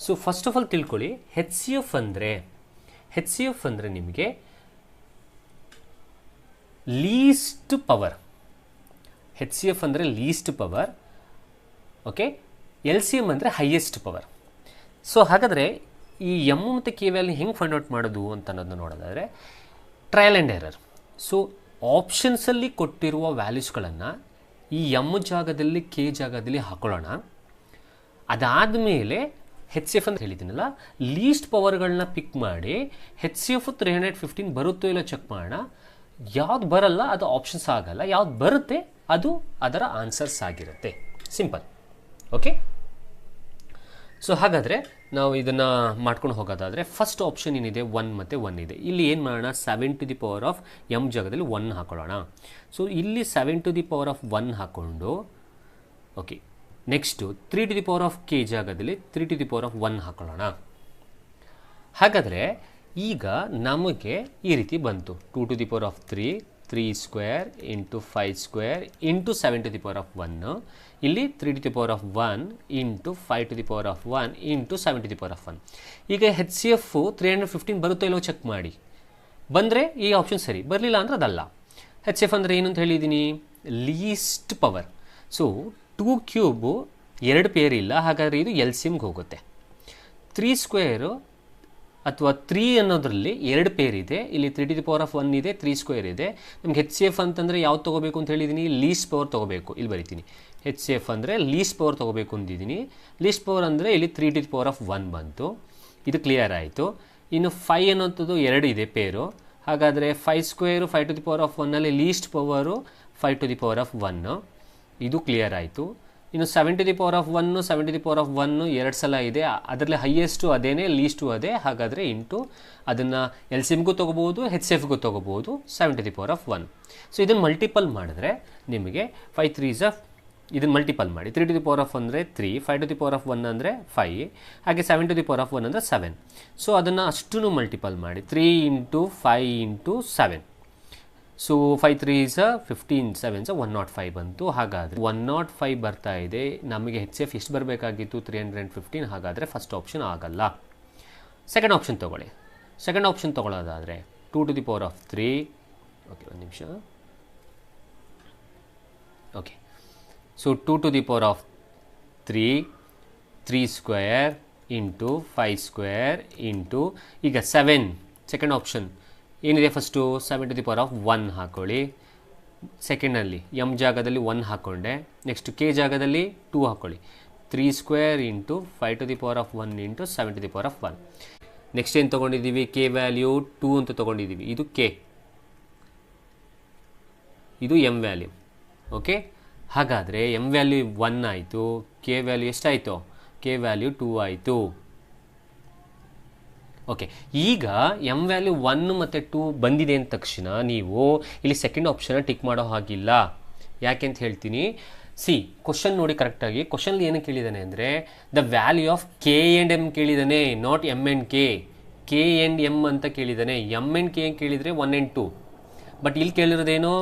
So first of all ತಿಳ್ಕೊಳ್ಳಿ, HCF ಅಂದರೆ ನಿಮಗೆ list power. HCF ಅಂದರೆ list power, okay. LCM ಅಂದರೆ ಹೈಯೆಸ್ಟ್ ಪವರ್. ಸೊ ಹಾಗಾದರೆ ಈ M ಮತ್ತು ಕೆ ವ್ಯಾಲ್ಯೂ ಹೆಂಗೆ ಫೈಂಡ್ ಔಟ್ ಮಾಡೋದು ಅಂತ ಅನ್ನೋದನ್ನ ನೋಡೋದಾದರೆ ಟ್ರಯಲ್ ಆ್ಯಂಡ್ ಎರರ್. ಸೊ ಆಪ್ಷನ್ಸಲ್ಲಿ ಕೊಟ್ಟಿರುವ ವ್ಯಾಲ್ಯೂಸ್ಗಳನ್ನು ಈ ಎಮ್ ಜಾಗದಲ್ಲಿ ಕೆ ಜಾಗದಲ್ಲಿ ಹಾಕೊಳ್ಳೋಣ. ಅದಾದಮೇಲೆ HCF ಅಂತ ಹೇಳಿದ್ದೀನಲ್ಲ, ಲೀಸ್ಟ್ ಪವರ್ಗಳನ್ನ ಪಿಕ್ ಮಾಡಿ HCF 315 ಬರುತ್ತೋ ಇಲ್ಲ ಚೆಕ್ ಮಾಡೋಣ. ಯಾವ್ದು ಬರಲ್ಲ ಅದು ಆಪ್ಷನ್ಸ್ ಆಗಲ್ಲ, ಯಾವ್ದು ಬರುತ್ತೆ ಅದು ಅದರ ಆನ್ಸರ್ಸ್ ಆಗಿರುತ್ತೆ. Simple, okay. ಸೊ ಹಾಗಾದರೆ ನಾವು ಇದನ್ನು ಮಾಡ್ಕೊಂಡು ಹೋಗೋದಾದರೆ ಫಸ್ಟ್ ಆಪ್ಷನ್ ಏನಿದೆ 1 ಮತ್ತು 1 ಇದೆ. ಇಲ್ಲಿ ಏನು ಮಾಡೋಣ, 7 to the power of m ಜಾಗದಲ್ಲಿ 1 ಹಾಕೊಳ್ಳೋಣ. ಸೊ ಇಲ್ಲಿ 7 to the power of 1 ಹಾಕ್ಕೊಂಡು, okay. Next 3 to the power of k ಜಾಗದಲ್ಲಿ 3 to the power of 1 ಹಾಕೊಳ್ಳೋಣ. ಹಾಗಾದರೆ ಈಗ ನಮಗೆ ಈ ರೀತಿ ಬಂತು, 2 to the power of 3, 3 square into 5 square into 7 to the power of 1. ಇಲ್ಲಿ 3 to the power of 1 into 5 to the power of 1 into 7 to the power of 1. ಈಗ HCF 315 ಬರುತ್ತೋ ಇಲ್ಲೋ ಚೆಕ್ ಮಾಡಿ. ಬಂದರೆ ಈ ಆಪ್ಷನ್ ಸರಿ, ಬರಲಿಲ್ಲ ಅಂದರೆ ಅದಲ್ಲ. HCF ಅಂದರೆ ಏನು ಅಂತ ಹೇಳಿದ್ದೀನಿ, least power. So 2 cube 2 pair ಇಲ್ಲ, ಹಾಗಾದರೆ ಇದು LCMಗೆ ಹೋಗುತ್ತೆ. 3 ಸ್ಕ್ವೇರು ಅಥವಾ 3 ಅನ್ನೋದ್ರಲ್ಲಿ 2 ಪೇರ್ ಇದೆ, ಇಲ್ಲಿ 3 to the power of 1 ಇದೆ, 3 ಸ್ಕ್ವೇರ್ ಇದೆ. ನಮ್ಗೆ HCF ಅಂತಂದರೆ ಯಾವ್ದು ತೊಗೋಬೇಕು ಅಂತ ಹೇಳಿದ್ದೀನಿ, ಲೀಸ್ಟ್ ಪವರ್ ತೊಗೋಬೇಕು. ಇಲ್ಲಿ ಬರಿತೀನಿ, HCF ಅಂದರೆ ಲೀಸ್ಟ್ ಪವರ್ ತೊಗೋಬೇಕು ಅಂದಿದ್ದೀನಿ. ಲೀಸ್ಟ್ ಪವರ್ ಅಂದರೆ ಇಲ್ಲಿ 3 to the power of 1 ಬಂತು, ಇದು ಕ್ಲಿಯರ್ ಆಯಿತು. ಇನ್ನು 5 ಅನ್ನೋಂಥದ್ದು 2 ಇದೆ ಪೇರು, ಹಾಗಾದರೆ 5 square 5 to the power of 1 ಅಲ್ಲಿ list power 5 to the power of 1, ಇದು ಕ್ಲಿಯರ್ ಆಯಿತು. ಇನ್ನು 7 to the power of 1 7 to the power of 1 2 ಸಲ ಇದೆ, ಅದರಲ್ಲಿ ಹೈಯೆಸ್ಟು ಅದೇನೇ, ಲೀಸ್ಟು ಅದೇ. ಹಾಗಾದರೆ ಇಂಟು ಅದನ್ನು ಎಲ್ ಸಿ ಎಮ್ಗೂ ತೊಗೋಬೋದು, ಹೆಚ್ ಸಿ ಎಫ್ಗೂ ತೊಗೋಬೋದು, 7 to the power of 1. So ಇದನ್ನು ಮಲ್ಟಿಪಲ್ ಮಾಡಿದ್ರೆ ನಿಮಗೆ 5 3s ಇದನ್ನು ಮಲ್ಟಿಪಲ್ ಮಾಡಿ. 3 ಟು ದಿ ಪವರ್ ಆಫ್ ಅಂದರೆ 3, 5 ಟು ದಿ ಪವರ್ ಆಫ್ 1 ಅಂದರೆ 5, ಹಾಗೆ 7 ಟು ದಿ ಪವರ್ ಆಫ್ 1 ಅಂದರೆ 7. ಸೊ ಅದನ್ನು ಅಷ್ಟೂ ಮಲ್ಟಿಪಲ್ ಮಾಡಿ. 3 into 5 into 7. So 5 3s 15, 7s 105 ಬಂತು. ಹಾಗಾದರೆ 105 ಬರ್ತಾ ಇದೆ. ನಮಗೆ ಎಚ್ ಸಿ ಎಫ್ ಎಷ್ಟು ಬರಬೇಕಾಗಿತ್ತು? 315. ಹಾಗಾದರೆ ಫಸ್ಟ್ ಆಪ್ಷನ್ ಆಗಲ್ಲ. ಸೆಕೆಂಡ್ ಆಪ್ಷನ್ ತೊಗೊಳ್ಳಿ. ಸೆಕೆಂಡ್ ಆಪ್ಷನ್ ತೊಗೊಳ್ಳೋದಾದರೆ 2 to the power of 3. Okay, ಒಂದು ನಿಮಿಷ. Okay, so 2 to the power of 3, 3 square into 5 square into ಈಗ 7. ಸೆಕೆಂಡ್ ಆಪ್ಷನ್ ಏನಿದೆ? First 7 to the power of 1 ಹಾಕ್ಕೊಳ್ಳಿ. ಸೆಕೆಂಡಲ್ಲಿ ಎಮ್ ಜಾಗದಲ್ಲಿ 1 ಹಾಕ್ಕೊಂಡೆ. ನೆಕ್ಸ್ಟ್ ಕೆ ಜಾಗದಲ್ಲಿ 2 ಹಾಕ್ಕೊಳ್ಳಿ. 3 square into 5 to the power of 1 into 7 to the power of 1. Next ಏನು ತೊಗೊಂಡಿದ್ದೀವಿ? K value 2 ಅಂತ ತೊಗೊಂಡಿದ್ದೀವಿ. ಇದು ಕೆ, ಇದು ಎಮ್ ವ್ಯಾಲ್ಯೂ. ಓಕೆ, ಹಾಗಾದರೆ ಎಮ್ ವ್ಯಾಲ್ಯೂ 1 ಆಯಿತು, ಕೆ ವ್ಯಾಲ್ಯೂ ಎಷ್ಟಾಯಿತು? ಕೆ ವ್ಯಾಲ್ಯೂ 2 ಆಯಿತು. ಓಕೆ, ಈಗ ಎಮ್ ವ್ಯಾಲ್ಯೂ 1 ಮತ್ತು 2 ಬಂದಿದೆ ಅಂದ ತಕ್ಷಣ ನೀವು ಇಲ್ಲಿ ಸೆಕೆಂಡ್ ಆಪ್ಷನ್ನ ಟಿಕ್ ಮಾಡೋ ಹಾಗಿಲ್ಲ. ಯಾಕೆ ಅಂತ ಹೇಳ್ತೀನಿ. ಸಿ, ಕ್ವಶನ್ ನೋಡಿ ಕರೆಕ್ಟಾಗಿ. ಕ್ವಶನ್ಲಿ ಏನು ಕೇಳಿದ್ದಾನೆ ಅಂದರೆ the value of k and m ಕೇಳಿದ್ದಾನೆ, not m and k. K and m ಅಂತ ಕೇಳಿದ್ದಾನೆ. ಎಮ್ ಆ್ಯಂಡ್ ಕೆ ಕೇಳಿದರೆ 1 and 2. ಬಟ್ ಇಲ್ಲಿ ಕೇಳಿರೋದೇನು?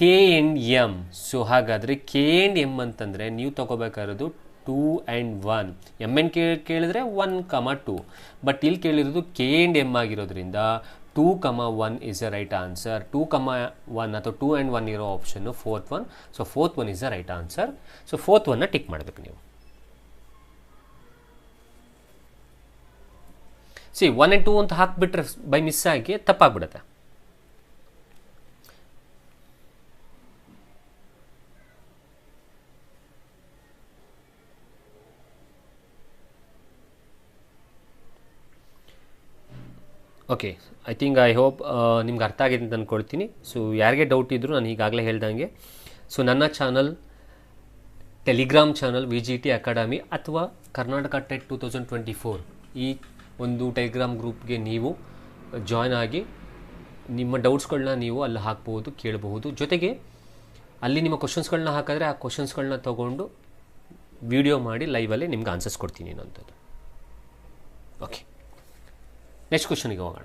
K and m. ಸೊ ಹಾಗಾದರೆ ಕೆ ಆ್ಯಂಡ್ ಎಮ್ ಅಂತಂದರೆ ನೀವು ತೊಗೋಬೇಕಾಗಿರೋದು 2 and 1. ಎಮ್ ಆ್ಯಂಡ್ ಕೆ ಕೇಳಿದ್ರೆ 1, 2. ಬಟ್ ಇಲ್ಲಿ ಕೇಳಿರೋದು ಕೆ ಆ್ಯಂಡ್ ಎಮ್ ಆಗಿರೋದ್ರಿಂದ 2, 1 ಇಸ್ ಅ ರೈಟ್ ಆನ್ಸರ್. 2, 1 ಅಥವಾ 2 and 1 ಇರೋ ಆಪ್ಷನ್ನು fourth one. So fourth one is a right answer. So fourth ಒನ್ನ ಟಿಕ್ ಮಾಡಬೇಕು ನೀವು. ಸಿ 1 and 2 ಅಂತ ಹಾಕಿಬಿಟ್ರೆ ಬೈ ಮಿಸ್ ಆಗಿ ತಪ್ಪಾಗ್ಬಿಡುತ್ತೆ. ಓಕೆ, ಐ ಹೋಪ್ ನಿಮ್ಗೆ ಅರ್ಥ ಆಗಿದೆ ಅಂತ ಅಂದ್ಕೊಳ್ತೀನಿ. ಸೊ ಯಾರಿಗೆ ಡೌಟ್ ಇದ್ದರೂ ನಾನು ಈಗಾಗಲೇ ಹೇಳ್ದಂಗೆ, ಸೊ ನನ್ನ channel, Telegram channel VGT academy ಅಥವಾ ಕರ್ನಾಟಕ ಟೆಟ್ 2024 ಈ ಒಂದು ಟೆಲಿಗ್ರಾಮ್ ಗ್ರೂಪ್ಗೆ ನೀವು ಜಾಯ್ನ್ ಆಗಿ ನಿಮ್ಮ ಡೌಟ್ಸ್ಗಳನ್ನ ನೀವು ಅಲ್ಲಿ ಹಾಕ್ಬೋದು, ಕೇಳಬಹುದು. ಜೊತೆಗೆ ಅಲ್ಲಿ ನಿಮ್ಮ ಕ್ವಶನ್ಸ್ಗಳನ್ನ ಹಾಕಿದ್ರೆ ಆ ಕ್ವಶನ್ಸ್ಗಳನ್ನ ತೊಗೊಂಡು ವಿಡಿಯೋ ಮಾಡಿ ಲೈವಲ್ಲೇ ನಿಮ್ಗೆ ಆನ್ಸರ್ಸ್ ಕೊಡ್ತೀನಿ ಅನ್ನೋಂಥದ್ದು. ಓಕೆ, ನೆಕ್ಸ್ಟ್ ಕ್ವಶನಿಗೆ ಹೋಗೋಣ.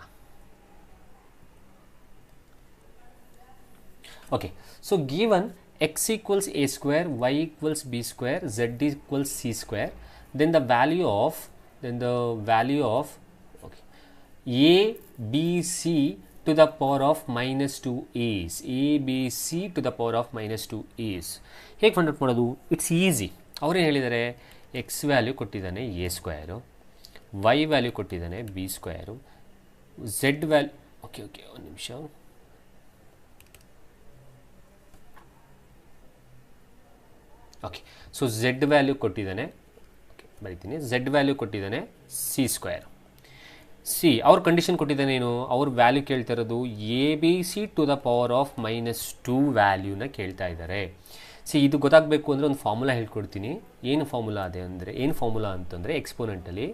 Okay, so given x equals a square, y equals b square, z equals c square, then the value of okay, a b c to the power of minus 2 is a b c to the power of minus 2 is. ಹೇಗೆ find out ಮಾಡೋದು? It's easy. ಅವ್ರೇನು ಹೇಳಿದ್ದಾರೆ? X value ಕೊಟ್ಟಿದ್ದಾನೆ A square, Y value ಕೊಟ್ಟಿದ್ದಾನೆ B square, Z value okay ಒಂದು ನಿಮಿಷ. Okay, so Z value ಕೊಟ್ಟಿದ್ದಾನೆ, ಬರೀತೀನಿ, ಝೆಡ್ ವ್ಯಾಲ್ಯೂ ಕೊಟ್ಟಿದ್ದಾನೆ ಸಿ ಸ್ಕ್ವೇರ್. ಸಿ ಅವ್ರ ಕಂಡೀಷನ್ ಕೊಟ್ಟಿದ್ದಾನೆ ಏನು? ಅವ್ರ ವ್ಯಾಲ್ಯೂ ಕೇಳ್ತಾ ಇರೋದು A B C to the power of minus 2 ವ್ಯಾಲ್ಯೂನ ಕೇಳ್ತಾ ಇದ್ದಾರೆ. ಸಿ ಇದು ಗೊತ್ತಾಗಬೇಕು ಅಂದರೆ ಒಂದು ಫಾರ್ಮುಲಾ ಹೇಳ್ಕೊಡ್ತೀನಿ. ಏನು ಫಾರ್ಮುಲಾ ಅದೇ ಅಂದರೆ, ಏನು ಫಾರ್ಮುಲಾ ಅಂತಂದರೆ ಎಕ್ಸ್ಪೋನೆಂಟಲ್ಲಿ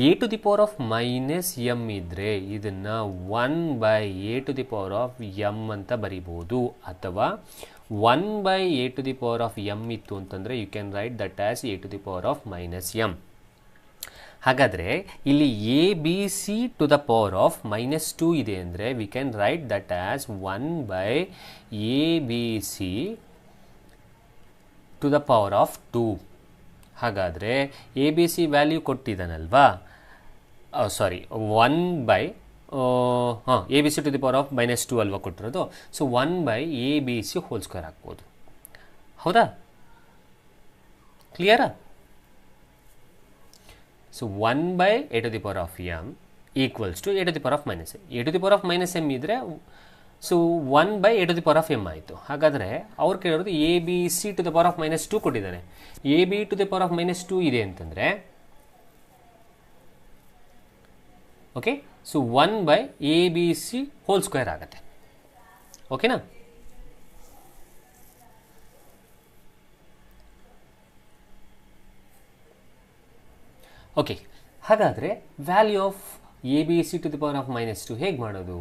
a to the power of minus m ಇದ್ದರೆ ಇದನ್ನು 1/a to the power of m ಅಂತ ಬರಿಬೋದು, ಅಥವಾ 1/a to the power of m ಇತ್ತು ಅಂತಂದರೆ you can write that as a to the power of minus m. ಹಾಗಾದರೆ ಇಲ್ಲಿ a B C to the power of -2 ಇದೆ ಅಂದರೆ we can write that as 1/a b C to the power of 2. ಹಾಗಾದರೆ a B c value ಕೊಟ್ಟಿದ್ದಾನಲ್ವಾ, sorry 1/, a B C to the power of -2 ಅಲ್ವಾ ಕೊಟ್ಟಿರೋದು. So 1/a b c whole square ಹಾಕ್ಬೋದು. ಹೌದಾ? ಕ್ಲಿಯರಾ? So 1/a to the power of m equals to a to the power of minus m. a to the power of minus m ಇದ್ದರೆ so 1/a to the power of m ಆಯಿತು. ಹಾಗಾದರೆ ಅವ್ರು ಕೇಳೋದು a B C to the power of -2 ಕೊಟ್ಟಿದ್ದಾನೆ. A B to the power of -2 ಇದೆ ಅಂತಂದರೆ okay, so 1/a b c whole square ಆಗುತ್ತೆ. ಓಕೆನಾ? ಓಕೆ, ಹಾಗಾದರೆ value of a B C to the power of -2 ಹೇಗೆ ಮಾಡೋದು?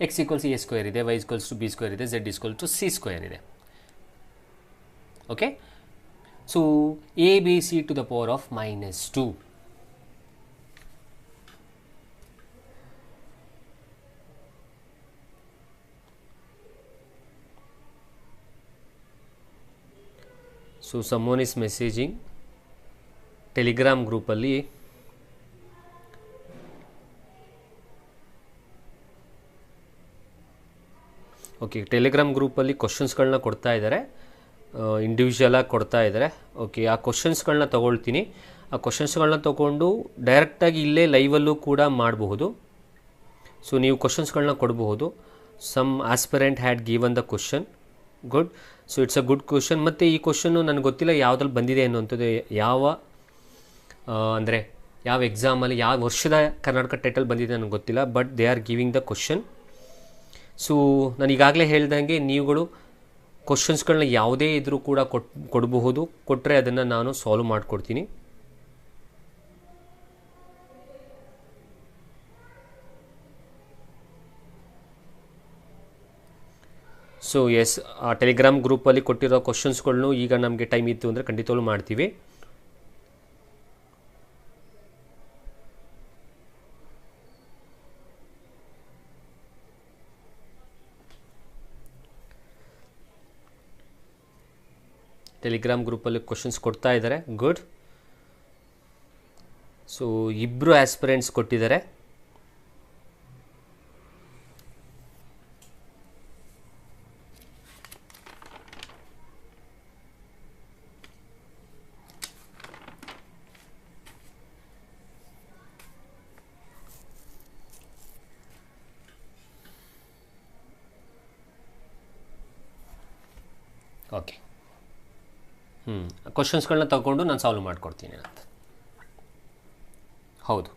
ಎಕ್ಸ್ ಈಕ್ವಲ್ಸ್ ಎ ಸ್ಕ್ವೇರ್ ಇದೆ, y equals to b square ಇದೆ, z equal to c square ಇದೆ. Okay, so a B C to the power of -2. So someone is messaging Telegram ಗ್ರೂಪಲ್ಲಿ okay, Telegram ಗ್ರೂಪಲ್ಲಿ ಕ್ವಶನ್ಸ್ಗಳನ್ನ ಕೊಡ್ತಾ ಇದ್ದಾರೆ, ಇಂಡಿವಿಜುವಲಾಗಿ ಕೊಡ್ತಾ ಇದ್ದಾರೆ. ಓಕೆ, ಆ ಕ್ವಶನ್ಸ್ಗಳನ್ನ ತೊಗೊಳ್ತೀನಿ. ಆ ಕ್ವಶನ್ಸ್ಗಳನ್ನ ತೊಗೊಂಡು ಡೈರೆಕ್ಟಾಗಿ ಇಲ್ಲೇ ಲೈವಲ್ಲೂ ಕೂಡ ಮಾಡಬಹುದು. ಸೊ ನೀವು ಕ್ವಶನ್ಸ್ಗಳನ್ನ ಕೊಡಬಹುದು. Some aspirant had given the question. Good. So it's a good question. ಮತ್ತು ಈ ಕ್ವಶನ್ನು ನನಗೆ ಗೊತ್ತಿಲ್ಲ ಯಾವುದ್ರಲ್ಲಿ ಬಂದಿದೆ ಅನ್ನುವಂಥದ್ದು, ಅಂದರೆ ಯಾವ ಎಕ್ಸಾಮಲ್ಲಿ ಯಾವ ವರ್ಷದ ಕರ್ನಾಟಕ ಟೈಟಲ್ ಬಂದಿದೆ ನನಗೆ ಗೊತ್ತಿಲ್ಲ, but they are giving the question. So ನಾನು ಈಗಾಗಲೇ ಹೇಳ್ದಂಗೆ ನೀವುಗಳು ಕ್ವಶನ್ಸ್ಗಳನ್ನ ಯಾವುದೇ ಇದ್ರೂ ಕೂಡ ಕೊಡಬಹುದು. ಕೊಟ್ಟರೆ ಅದನ್ನು ನಾನು ಸಾಲ್ವ್ ಮಾಡಿಕೊಡ್ತೀನಿ. ಸೊ ಎಸ್, ಆ ಟೆಲಿಗ್ರಾಮ್ ಗ್ರೂಪಲ್ಲಿ ಕೊಟ್ಟಿರೋ ಕ್ವಶನ್ಸ್ಗಳನ್ನು ಈಗ ನಮಗೆ ಟೈಮ್ ಇತ್ತು ಅಂದರೆ ಖಂಡಿತವಾಗ್ಲೂ ಮಾಡ್ತೀವಿ. ಟೆಲಿಗ್ರಾಮ್ ಗ್ರೂಪಲ್ಲಿ ಕ್ವಶನ್ಸ್ ಕೊಡ್ತಾ ಇದ್ದಾರೆ. ಗುಡ್. ಸೊ ಇಬ್ಬರು ಆಸ್ಪಿರೆಂಟ್ಸ್ ಕೊಟ್ಟಿದ್ದಾರೆ. ಓಕೆ, ಕ್ವಶನ್ಸ್ಗಳನ್ನ ತಗೊಂಡು ನಾನು ಸಾಲ್ವ್ ಮಾಡಿಕೊಡ್ತೀನಿ ಅಂತ. ಹೌದು,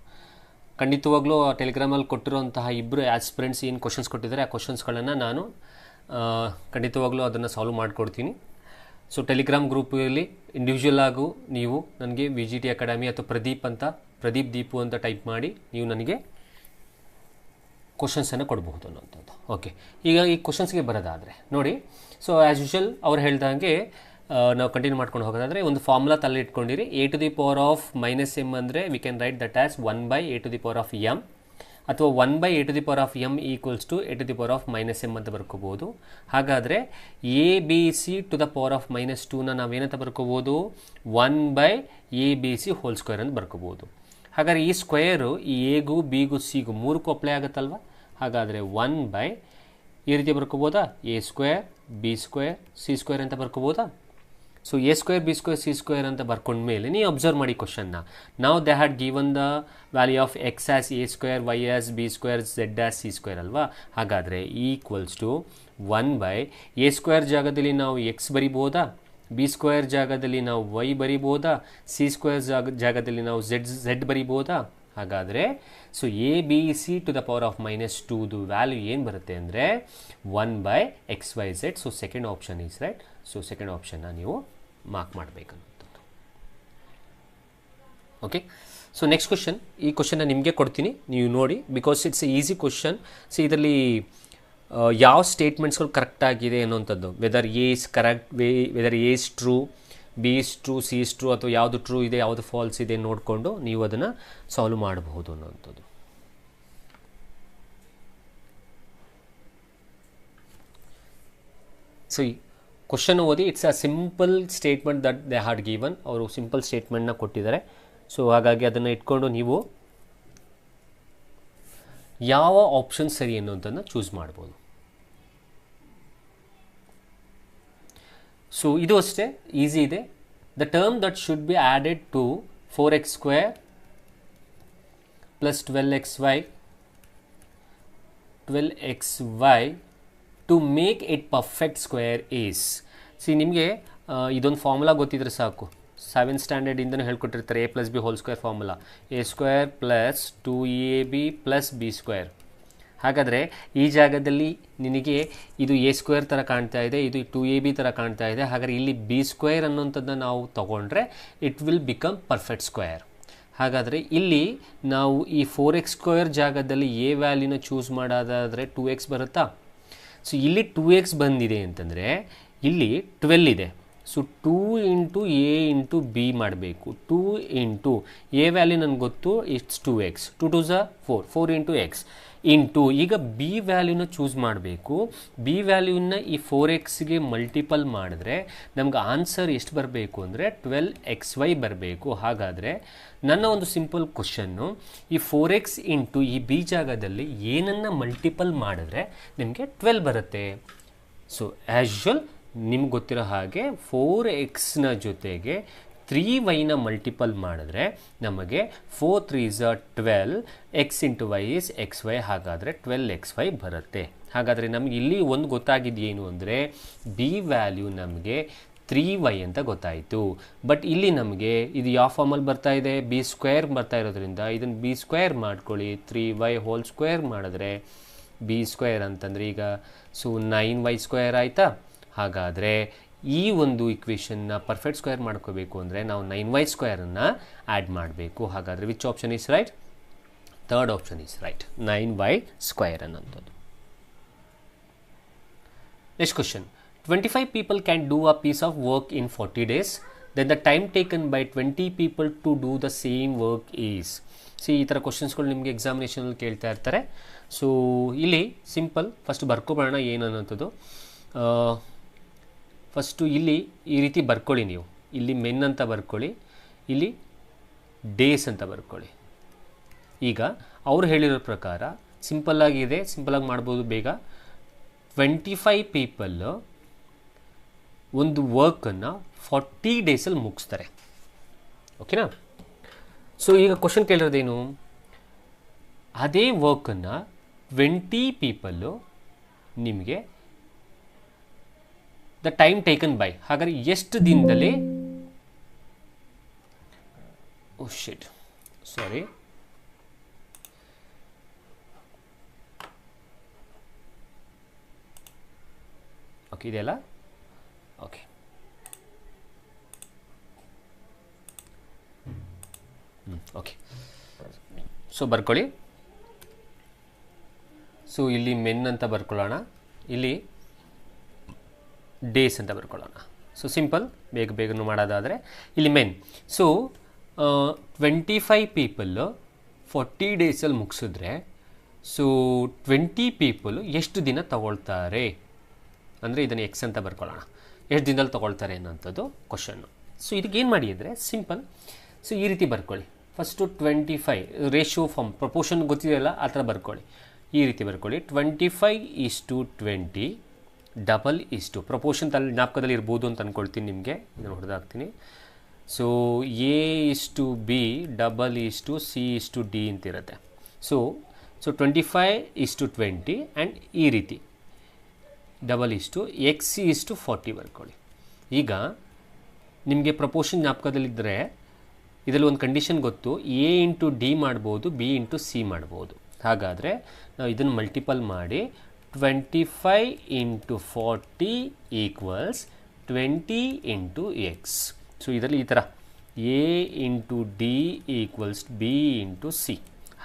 ಖಂಡಿತವಾಗ್ಲೂ ಟೆಲಿಗ್ರಾಮಲ್ಲಿ ಕೊಟ್ಟಿರೋಂತಹ ಇಬ್ಬರು ಆಸ್ಪಿರೆಂಟ್ಸ್ ಏನು ಕ್ವಶನ್ಸ್ ಕೊಟ್ಟಿದ್ದಾರೆ ಆ ಕ್ವಶನ್ಸ್ಗಳನ್ನು ನಾನು ಖಂಡಿತವಾಗ್ಲೂ ಅದನ್ನು ಸಾಲ್ವ್ ಮಾಡಿಕೊಡ್ತೀನಿ. ಸೊ ಟೆಲಿಗ್ರಾಮ್ ಗ್ರೂಪಲ್ಲಿ ಇಂಡಿವಿಜುವಲ್ ಆಗು ನೀವು ನನಗೆ ವಿ ಜಿ ಟಿ ಅಕಾಡೆಮಿ ಅಥವಾ ಪ್ರದೀಪ್ ದೀಪು ಅಂತ ಟೈಪ್ ಮಾಡಿ ನೀವು ನನಗೆ ಕ್ವಶನ್ಸನ್ನು ಕೊಡಬಹುದು ಅನ್ನೋಂಥದ್ದು. ಓಕೆ, ಈಗ ಈ ಕ್ವಶನ್ಸ್ಗೆ ಬರೋದಾದರೆ ನೋಡಿ. ಸೊ ಆ್ಯಸ್ ಯೂಶುವಲ್ ಅವ್ರು ಹೇಳ್ದಂಗೆ ನಾವು ಕಂಟಿನ್ಯೂ ಮಾಡ್ಕೊಂಡು ಹೋಗೋದಾದರೆ ಒಂದು ಫಾರ್ಮುಲಾ ತಲೆ ಇಟ್ಕೊಂಡಿರಿ. A to the power of -m ಅಂದರೆ we can write that as 1/a to the power of m, ಅಥವಾ 1/a to the power of m equals to a to the power of -m ಅಂತ ಬರ್ಕೋಬೋದು. ಹಾಗಾದರೆ a B C to the power of -2ನ ನಾವೇನಂತ ಬರ್ಕೋಬೋದು? 1/abc whole square ಅಂತ ಬರ್ಕೋಬೋದು. ಹಾಗಾದರೆ ಈ ಸ್ಕ್ವೇರು ಈ ಎಗೂ ಬಿಗೂ ಸಿಗೂ ಮೂರಕ್ಕೂ ಅಪ್ಲೈ ಆಗುತ್ತಲ್ವ. ಹಾಗಾದರೆ 1/ ಈ ರೀತಿ ಬರ್ಕೋಬೋದಾ? a square b square c square ಅಂತ ಬರ್ಕೋಬೋದಾ? So a square b square c square ಅಂತ ಬರ್ಕೊಂಡ್ಮೇಲೆ ನೀವು ಅಬ್ಸರ್ವ್ ಮಾಡಿ ಕ್ವಶನ್ನ. ನಾವು they had given the value of x as a square, y as b square, z as c square ಅಲ್ವಾ. ಹಾಗಾದರೆ ಈಕ್ವಲ್ಸ್ ಟು 1/a ಸ್ಕ್ವೇರ್ ಜಾಗದಲ್ಲಿ ನಾವು ಎಕ್ಸ್ ಬರಿಬೋದಾ? ಬಿ ಸ್ಕ್ವೇರ್ ಜಾಗದಲ್ಲಿ ನಾವು ವೈ ಬರಿಬೋದಾ? ಸಿ ಸ್ಕ್ವೇರ್ ಜಾಗದಲ್ಲಿ ನಾವು ಝೆಡ್ ಬರಿಬೋದಾ? ಹಾಗಾದರೆ so a B C to the power of -2ದು ವ್ಯಾಲ್ಯೂ ಏನು ಬರುತ್ತೆ ಅಂದರೆ 1/xyz. So second option is right. So second ಆಪ್ಷನ್ನ ನೀವು ಮಾರ್ಕ್ ಮಾಡಬೇಕಂಥದ್ದು. Okay, so next question. ಈ ಕ್ವಶನ್ನ ನಿಮಗೆ ಕೊಡ್ತೀನಿ, ನೀವು ನೋಡಿ, because it's a easy question. So ಇದರಲ್ಲಿ ಯಾವ ಸ್ಟೇಟ್ಮೆಂಟ್ಸ್ಗಳು ಕರೆಕ್ಟ್ ಆಗಿದೆ ಅನ್ನೋಂಥದ್ದು, whether a is correct, whether a is true, b is true, c is true, ಅಥವಾ ಯಾವುದು ಟ್ರೂ ಇದೆ ಯಾವುದು ಫಾಲ್ಸ್ ಇದೆ ನೋಡಿಕೊಂಡು ನೀವು ಅದನ್ನು ಸಾಲ್ವ್ ಮಾಡಬಹುದು ಅನ್ನೋಂಥದ್ದು. ಸೊ ಈ ಕ್ವಶನ್ ಓದಿ, it's a simple statement that they had given. ಅವರು ಸಿಂಪಲ್ ಸ್ಟೇಟ್ಮೆಂಟ್ನ ಕೊಟ್ಟಿದ್ದಾರೆ. ಸೊ ಹಾಗಾಗಿ ಅದನ್ನು ಇಟ್ಕೊಂಡು ನೀವು ಯಾವ ಆಪ್ಷನ್ ಸರಿ ಅನ್ನೋದನ್ನು ಚೂಸ್ ಮಾಡ್ಬೋದು. ಸೊ ಇದು ಅಷ್ಟೇ ಈಸಿ ಇದೆ. The term that should be added to 4x square plus 12xy to make it perfect square is. See ನಿಮಗೆ ಇದೊಂದು ಫಾರ್ಮುಲಾ ಗೊತ್ತಿದ್ರೆ ಸಾಕು. 7th ಸ್ಟ್ಯಾಂಡರ್ಡಿಂದನೂ ಹೇಳ್ಕೊಟ್ಟಿರ್ತಾರೆ. a plus B whole square formula, a square plus 2ab plus B square. ಹಾಗಾದರೆ ಈ ಜಾಗದಲ್ಲಿ ನಿನಗೆ ಇದು a ಸ್ಕ್ವೇರ್ ಥರ ಕಾಣ್ತಾ ಇದೆ, ಇದು 2ab ಥರ ಕಾಣ್ತಾ ಇದೆ. ಹಾಗಾದರೆ ಇಲ್ಲಿ ಬಿ ಸ್ಕ್ವೇರ್ ಅನ್ನೋಂಥದ್ದನ್ನು ನಾವು ತೊಗೊಂಡ್ರೆ it will become perfect square. ಹಾಗಾದರೆ ಇಲ್ಲಿ ನಾವು ಈ 4x² ಜಾಗದಲ್ಲಿ ಎ ವ್ಯಾಲ್ಯೂನ ಚೂಸ್ ಮಾಡೋದಾದರೆ 2x ಬರುತ್ತಾ? ಸೊ ಇಲ್ಲಿ 2x ಬಂದಿದೆ ಅಂತಂದರೆ ಇಲ್ಲಿ 12 ಇದೆ. So 2 into A into B ಮಾಡಬೇಕು. 2 ಇಂಟು ಎ ವ್ಯಾಲ್ಯೂ ನನಗೆ ಗೊತ್ತು, it's 2x, 2 2 ಝ 4, 4 into X into ಈಗ ಬಿ ವ್ಯಾಲ್ಯೂನ ಚೂಸ್ ಮಾಡಬೇಕು. ಬಿ ವ್ಯಾಲ್ಯೂನ ಈ 4xಗೆ ಮಲ್ಟಿಪಲ್ ಮಾಡಿದ್ರೆ ನಮ್ಗೆ ಆನ್ಸರ್ ಎಷ್ಟು ಬರಬೇಕು ಅಂದರೆ 12xy ಬರಬೇಕು. ಹಾಗಾದರೆ ನನ್ನ ಒಂದು ಸಿಂಪಲ್ ಕ್ವಶನ್ನು, ಈ 4x ಇಂಟು ಈ ಬಿ ಜಾಗದಲ್ಲಿ ಏನನ್ನು ಮಲ್ಟಿಪಲ್ ಮಾಡಿದ್ರೆ ನಿಮಗೆ 12 ಬರುತ್ತೆ. ಸೊ ಆ್ಯಸ್ ಯೂಶುವಲ್ ನಿಮ್ಗೆ ಗೊತ್ತಿರೋ ಹಾಗೆ 4xನ ಜೊತೆಗೆ 3yನ ಮಲ್ಟಿಪಲ್ ಮಾಡಿದ್ರೆ ನಮಗೆ 4 3 ಝ 12, x into Y is xy. ಹಾಗಾದರೆ 12xy ಬರುತ್ತೆ. ಹಾಗಾದರೆ ನಮಗೆ ಇಲ್ಲಿ ಒಂದು ಗೊತ್ತಾಗಿದೆಯೇನು ಅಂದರೆ ಬಿ ವ್ಯಾಲ್ಯೂ ನಮಗೆ 3y ಅಂತ ಗೊತ್ತಾಯಿತು. ಬಟ್ ಇಲ್ಲಿ ನಮಗೆ ಇದು ಯಾವ ಫಾರ್ಮಲ್ಲಿ ಬರ್ತಾ ಇದೆ? b² ಬರ್ತಾ ಇರೋದ್ರಿಂದ ಇದನ್ನು b² ಮಾಡ್ಕೊಳ್ಳಿ. 3y² ಮಾಡಿದ್ರೆ b² ಅಂತಂದರೆ ಈಗ ಸೊ 9y² ಆಯಿತಾ? ಹಾಗಾದರೆ ಈ ಒಂದು ಇಕ್ವೇಷನ್ನ ಪರ್ಫೆಕ್ಟ್ ಸ್ಕ್ವೇರ್ ಮಾಡ್ಕೋಬೇಕು ಅಂದರೆ ನಾವು 9y² ಆ್ಯಡ್ ಮಾಡಬೇಕು. ಹಾಗಾದರೆ which option is right? Third option is right, 9y² ಅನ್ನೋಂಥದ್ದು. Next question, 25 people can do a piece of work in 40 days. Then the time taken by 20 people to do the same work is. C ಈ ಥರ ಕ್ವಶನ್ಸ್ಗಳು ನಿಮಗೆ ಎಕ್ಸಾಮಿನೇಷನಲ್ಲಿ ಕೇಳ್ತಾ ಇರ್ತಾರೆ. So ಇಲ್ಲಿ simple first ಬರ್ಕೊಬೇಡ ಏನು ಅನ್ನೋಂಥದ್ದು. First ಇಲ್ಲಿ ಈ ರೀತಿ ಬರ್ಕೊಳ್ಳಿ. ನೀವು ಇಲ್ಲಿ ಮೆನ್ ಅಂತ ಬರ್ಕೊಳ್ಳಿ, ಇಲ್ಲಿ ಡೇಸ್ ಅಂತ ಬರ್ಕೊಳ್ಳಿ. ಈಗ ಅವ್ರು ಹೇಳಿರೋ ಪ್ರಕಾರ ಸಿಂಪಲ್ಲಾಗಿದೆ, ಸಿಂಪಲ್ಲಾಗಿ ಮಾಡ್ಬೋದು ಬೇಗ. 25 ಪೀಪಲ್ ಒಂದು ವರ್ಕನ್ನು 40 ಡೇಸಲ್ಲಿ ಮುಗಿಸ್ತಾರೆ. ಓಕೆನಾ? ಸೊ ಈಗ ಕ್ವಶನ್ ಕೇಳಿರೋದೇನು? ಅದೇ ವರ್ಕನ್ನು 20 ಪೀಪಲ್ಲು ನಿಮಗೆ ದ ಟೈಮ್ ಟೇಕನ್ ಬೈ, ಹಾಗಾದರೆ ಎಷ್ಟು ದಿನದಲ್ಲಿ, ಓ ಶಿಟ್ ಸಾರಿ, ಓಕೆ ಇದೆಯಲ್ಲ, ಓಕೆ ಓಕೆ. ಸೊ ಬರ್ಕೊಳ್ಳಿ. ಸೊ ಇಲ್ಲಿ ಮೆನ್ ಅಂತ ಬರ್ಕೊಳ್ಳೋಣ, ಇಲ್ಲಿ ಡೇಸ್ ಅಂತ ಬರ್ಕೊಳ್ಳೋಣ. ಸೊ ಸಿಂಪಲ್ ಬೇಗ ಬೇಗನೂ ಮಾಡೋದಾದರೆ ಇಲ್ಲಿ ಮೆನ್. ಸೊ 25 ಪೀಪಲ್ಲು 40 ಡೇಸಲ್ಲಿ ಮುಗಿಸಿದ್ರೆ ಸೊ 20 ಪೀಪಲು ಎಷ್ಟು ದಿನ ತಗೊಳ್ತಾರೆ ಅಂದರೆ ಇದನ್ನು ಎಕ್ಸ್ ಅಂತ ಬರ್ಕೊಳ್ಳೋಣ. ಎಷ್ಟು ದಿನದಲ್ಲಿ ತೊಗೊಳ್ತಾರೆ ಅನ್ನೋಂಥದ್ದು ಕ್ವಶನ್ನು. ಸೊ ಇದಕ್ಕೇನು ಮಾಡಿ ಅಂದರೆ ಸಿಂಪಲ್, ಸೊ ಈ ರೀತಿ ಬರ್ಕೊಳ್ಳಿ. ಫಸ್ಟು 25 ರೇಷಿಯೋ ಫಾರ್ಮ್ ಪ್ರಪೋರ್ಷನ್ ಗೊತ್ತಿದೆಯಲ್ಲ, ಆ ಥರ ಬರ್ಕೊಳ್ಳಿ. ಈ ರೀತಿ ಬರ್ಕೊಳ್ಳಿ. 25:20 ಡಬಲ್ ಇಷ್ಟು ಪ್ರಪೋರ್ಷನ್ ತಲೆ ಜ್ಞಾಪಕದಲ್ಲಿ ಇರ್ಬೋದು ಅಂತ ಅಂದ್ಕೊಳ್ತೀನಿ. ನಿಮಗೆ ಇದನ್ನು ಹೊಡೆದಾಕ್ತೀನಿ. ಸೊ A:B ಡಬಲ್ ಇಷ್ಟು C:D ಅಂತಿರುತ್ತೆ. ಸೊ 25:20 ಆ್ಯಂಡ್ ಈ ರೀತಿ ಡಬಲ್ ಇಷ್ಟು X:40 ಬರ್ಕೊಳ್ಳಿ. ಈಗ ನಿಮಗೆ ಪ್ರಪೋರ್ಷನ್ ಜ್ಞಾಪಕದಲ್ಲಿದ್ದರೆ ಇದರಲ್ಲಿ ಒಂದು ಕಂಡೀಷನ್ ಗೊತ್ತು, A:D ಮಾಡ್ಬೋದು, B:C ಮಾಡ್ಬೋದು. ಹಾಗಾದರೆ ನಾವು ಇದನ್ನು ಮಲ್ಟಿಪಲ್ ಮಾಡಿ 25 × 40 = 20 × X. ಸೊ ಇದರಲ್ಲಿ ಈ ಥರ A:D = B:C,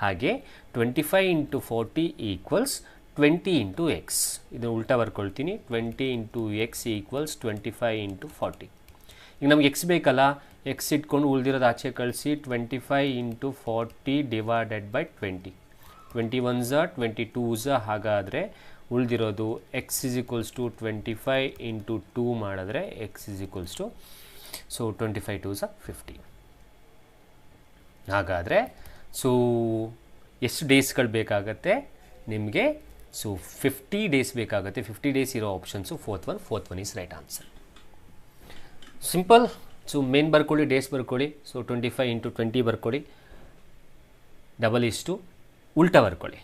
ಹಾಗೆ 25 × 40 = 20 × X. ಇದನ್ನು ಉಲ್ಟಾ ಬರ್ಕೊಳ್ತೀನಿ. 20 × X = 25 × 40. ಈಗ ನಮ್ಗೆ ಎಕ್ಸ್ ಬೇಕಲ್ಲ, ಎಕ್ಸ್ ಇಟ್ಕೊಂಡು ಉಳಿದಿರೋದು ಆಚೆ ಕಳಿಸಿ. 25 × 40 / 20, 21 ಝ 22 ಝ. ಹಾಗಾದರೆ ಉಳಿದಿರೋದು X = 25 × 2 ಮಾಡಿದ್ರೆ X = ಸೊ 25 2 ಝ 50. ಹಾಗಾದರೆ ಸೊ ಎಷ್ಟು ಡೇಸ್ಗಳು ಬೇಕಾಗತ್ತೆ ನಿಮಗೆ? ಸೊ 50 ಡೇಸ್ ಬೇಕಾಗುತ್ತೆ. 50 ಡೇಸ್ ಇರೋ options fourth one is right answer. Simple. So main ಬರ್ಕೊಳ್ಳಿ, ಡೇಸ್ ಬರ್ಕೊಳ್ಳಿ. ಸೊ 25 × 20 ಬರ್ಕೊಳ್ಳಿ, ಡಬಲ್ ಇಷ್ಟು ಉಲ್ಟಾ ಬರ್ಕೊಳ್ಳಿ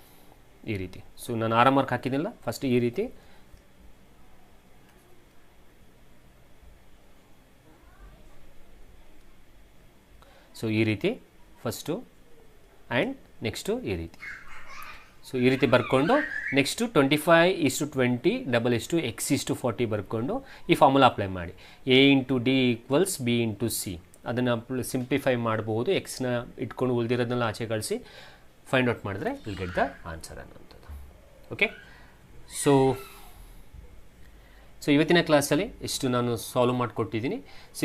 ಈ ರೀತಿ. ಸೊ ನಾನು ಆರಾಮ್ ಮಾರ್ಕ್ ಹಾಕಿದ್ದಿಲ್ಲ, ಫಸ್ಟ್ ಈ ರೀತಿ. ಸೊ ಈ ರೀತಿ ಫಸ್ಟು ಆ್ಯಂಡ್ ನೆಕ್ಸ್ಟು ಈ ರೀತಿ. ಸೊ ಈ ರೀತಿ ಬರ್ಕೊಂಡು ನೆಕ್ಸ್ಟು 25:20 ಡಬಲ್ ಇಷ್ಟು X:40 ಬರ್ಕೊಂಡು ಈ ಫಾರ್ಮುಲಾ ಅಪ್ಲೈ ಮಾಡಿ. A × D = B × C. ಅದನ್ನು ಸಿಂಪ್ಲಿಫೈ ಮಾಡ್ಬೋದು, ಎಕ್ಸ್ನ ಇಟ್ಕೊಂಡು ಉಳಿದಿರೋದನ್ನೆಲ್ಲ ಆಚೆ ಕಳಿಸಿ ಫೈಂಡ್ ಔಟ್ ಮಾಡಿದ್ರೆ ವಿಲ್ ಗೆಟ್ ದ ಆನ್ಸರ್ ಅನ್ನೋಂಥದ್ದು. ಓಕೆ, ಸೊ ಇವತ್ತಿನ ಕ್ಲಾಸಲ್ಲಿ ಇಷ್ಟು ನಾನು ಸಾಲ್ವ್ ಮಾಡಿಕೊಟ್ಟಿದ್ದೀನಿ. ಸೊ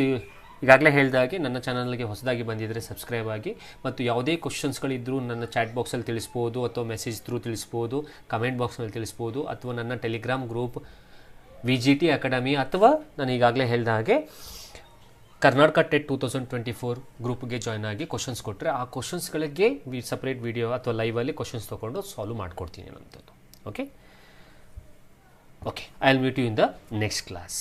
ಈಗಾಗಲೇ ಹೇಳಿದಾಗೆ ನನ್ನ ಚಾನಲ್ಗೆ ಹೊಸದಾಗಿ ಬಂದಿದ್ದರೆ ಸಬ್ಸ್ಕ್ರೈಬ್ ಆಗಿ, ಮತ್ತು ಯಾವುದೇ ಕ್ವಶನ್ಸ್ಗಳಿದ್ದರೂ ನನ್ನ ಚಾಟ್ ಬಾಕ್ಸಲ್ಲಿ ತಿಳಿಸ್ಬೋದು, ಅಥವಾ ಮೆಸೇಜ್ ಥ್ರೂ ತಿಳಿಸ್ಬೋದು, ಕಮೆಂಟ್ ಬಾಕ್ಸ್ನಲ್ಲಿ ತಿಳಿಸ್ಬೋದು, ಅಥವಾ ನನ್ನ ಟೆಲಿಗ್ರಾಮ್ ಗ್ರೂಪ್ VGT ಅಕಾಡೆಮಿ, ಅಥವಾ ನಾನು ಈಗಾಗಲೇ ಹೇಳಿದ ಹಾಗೆ ಕರ್ನಾಟಕ ಟೆಟ್ 2024 ಗ್ರೂಪ್ಗೆ ಜಾಯ್ನ್ ಆಗಿ ಕ್ವಶನ್ಸ್ ಕೊಟ್ಟರೆ ಆ ಕ್ವಶನ್ಸ್ಗಳಿಗೆ ಸಪ್ರೇಟ್ ವಿಡಿಯೋ ಅಥವಾ ಲೈವಲ್ಲಿ ಕ್ವಶನ್ಸ್ ತೊಗೊಂಡು ಸಾಲ್ವ್ ಮಾಡಿಕೊಡ್ತೀನಿ ಅನ್ನೋಂಥದ್ದು. Okay, I will meet you in the next class.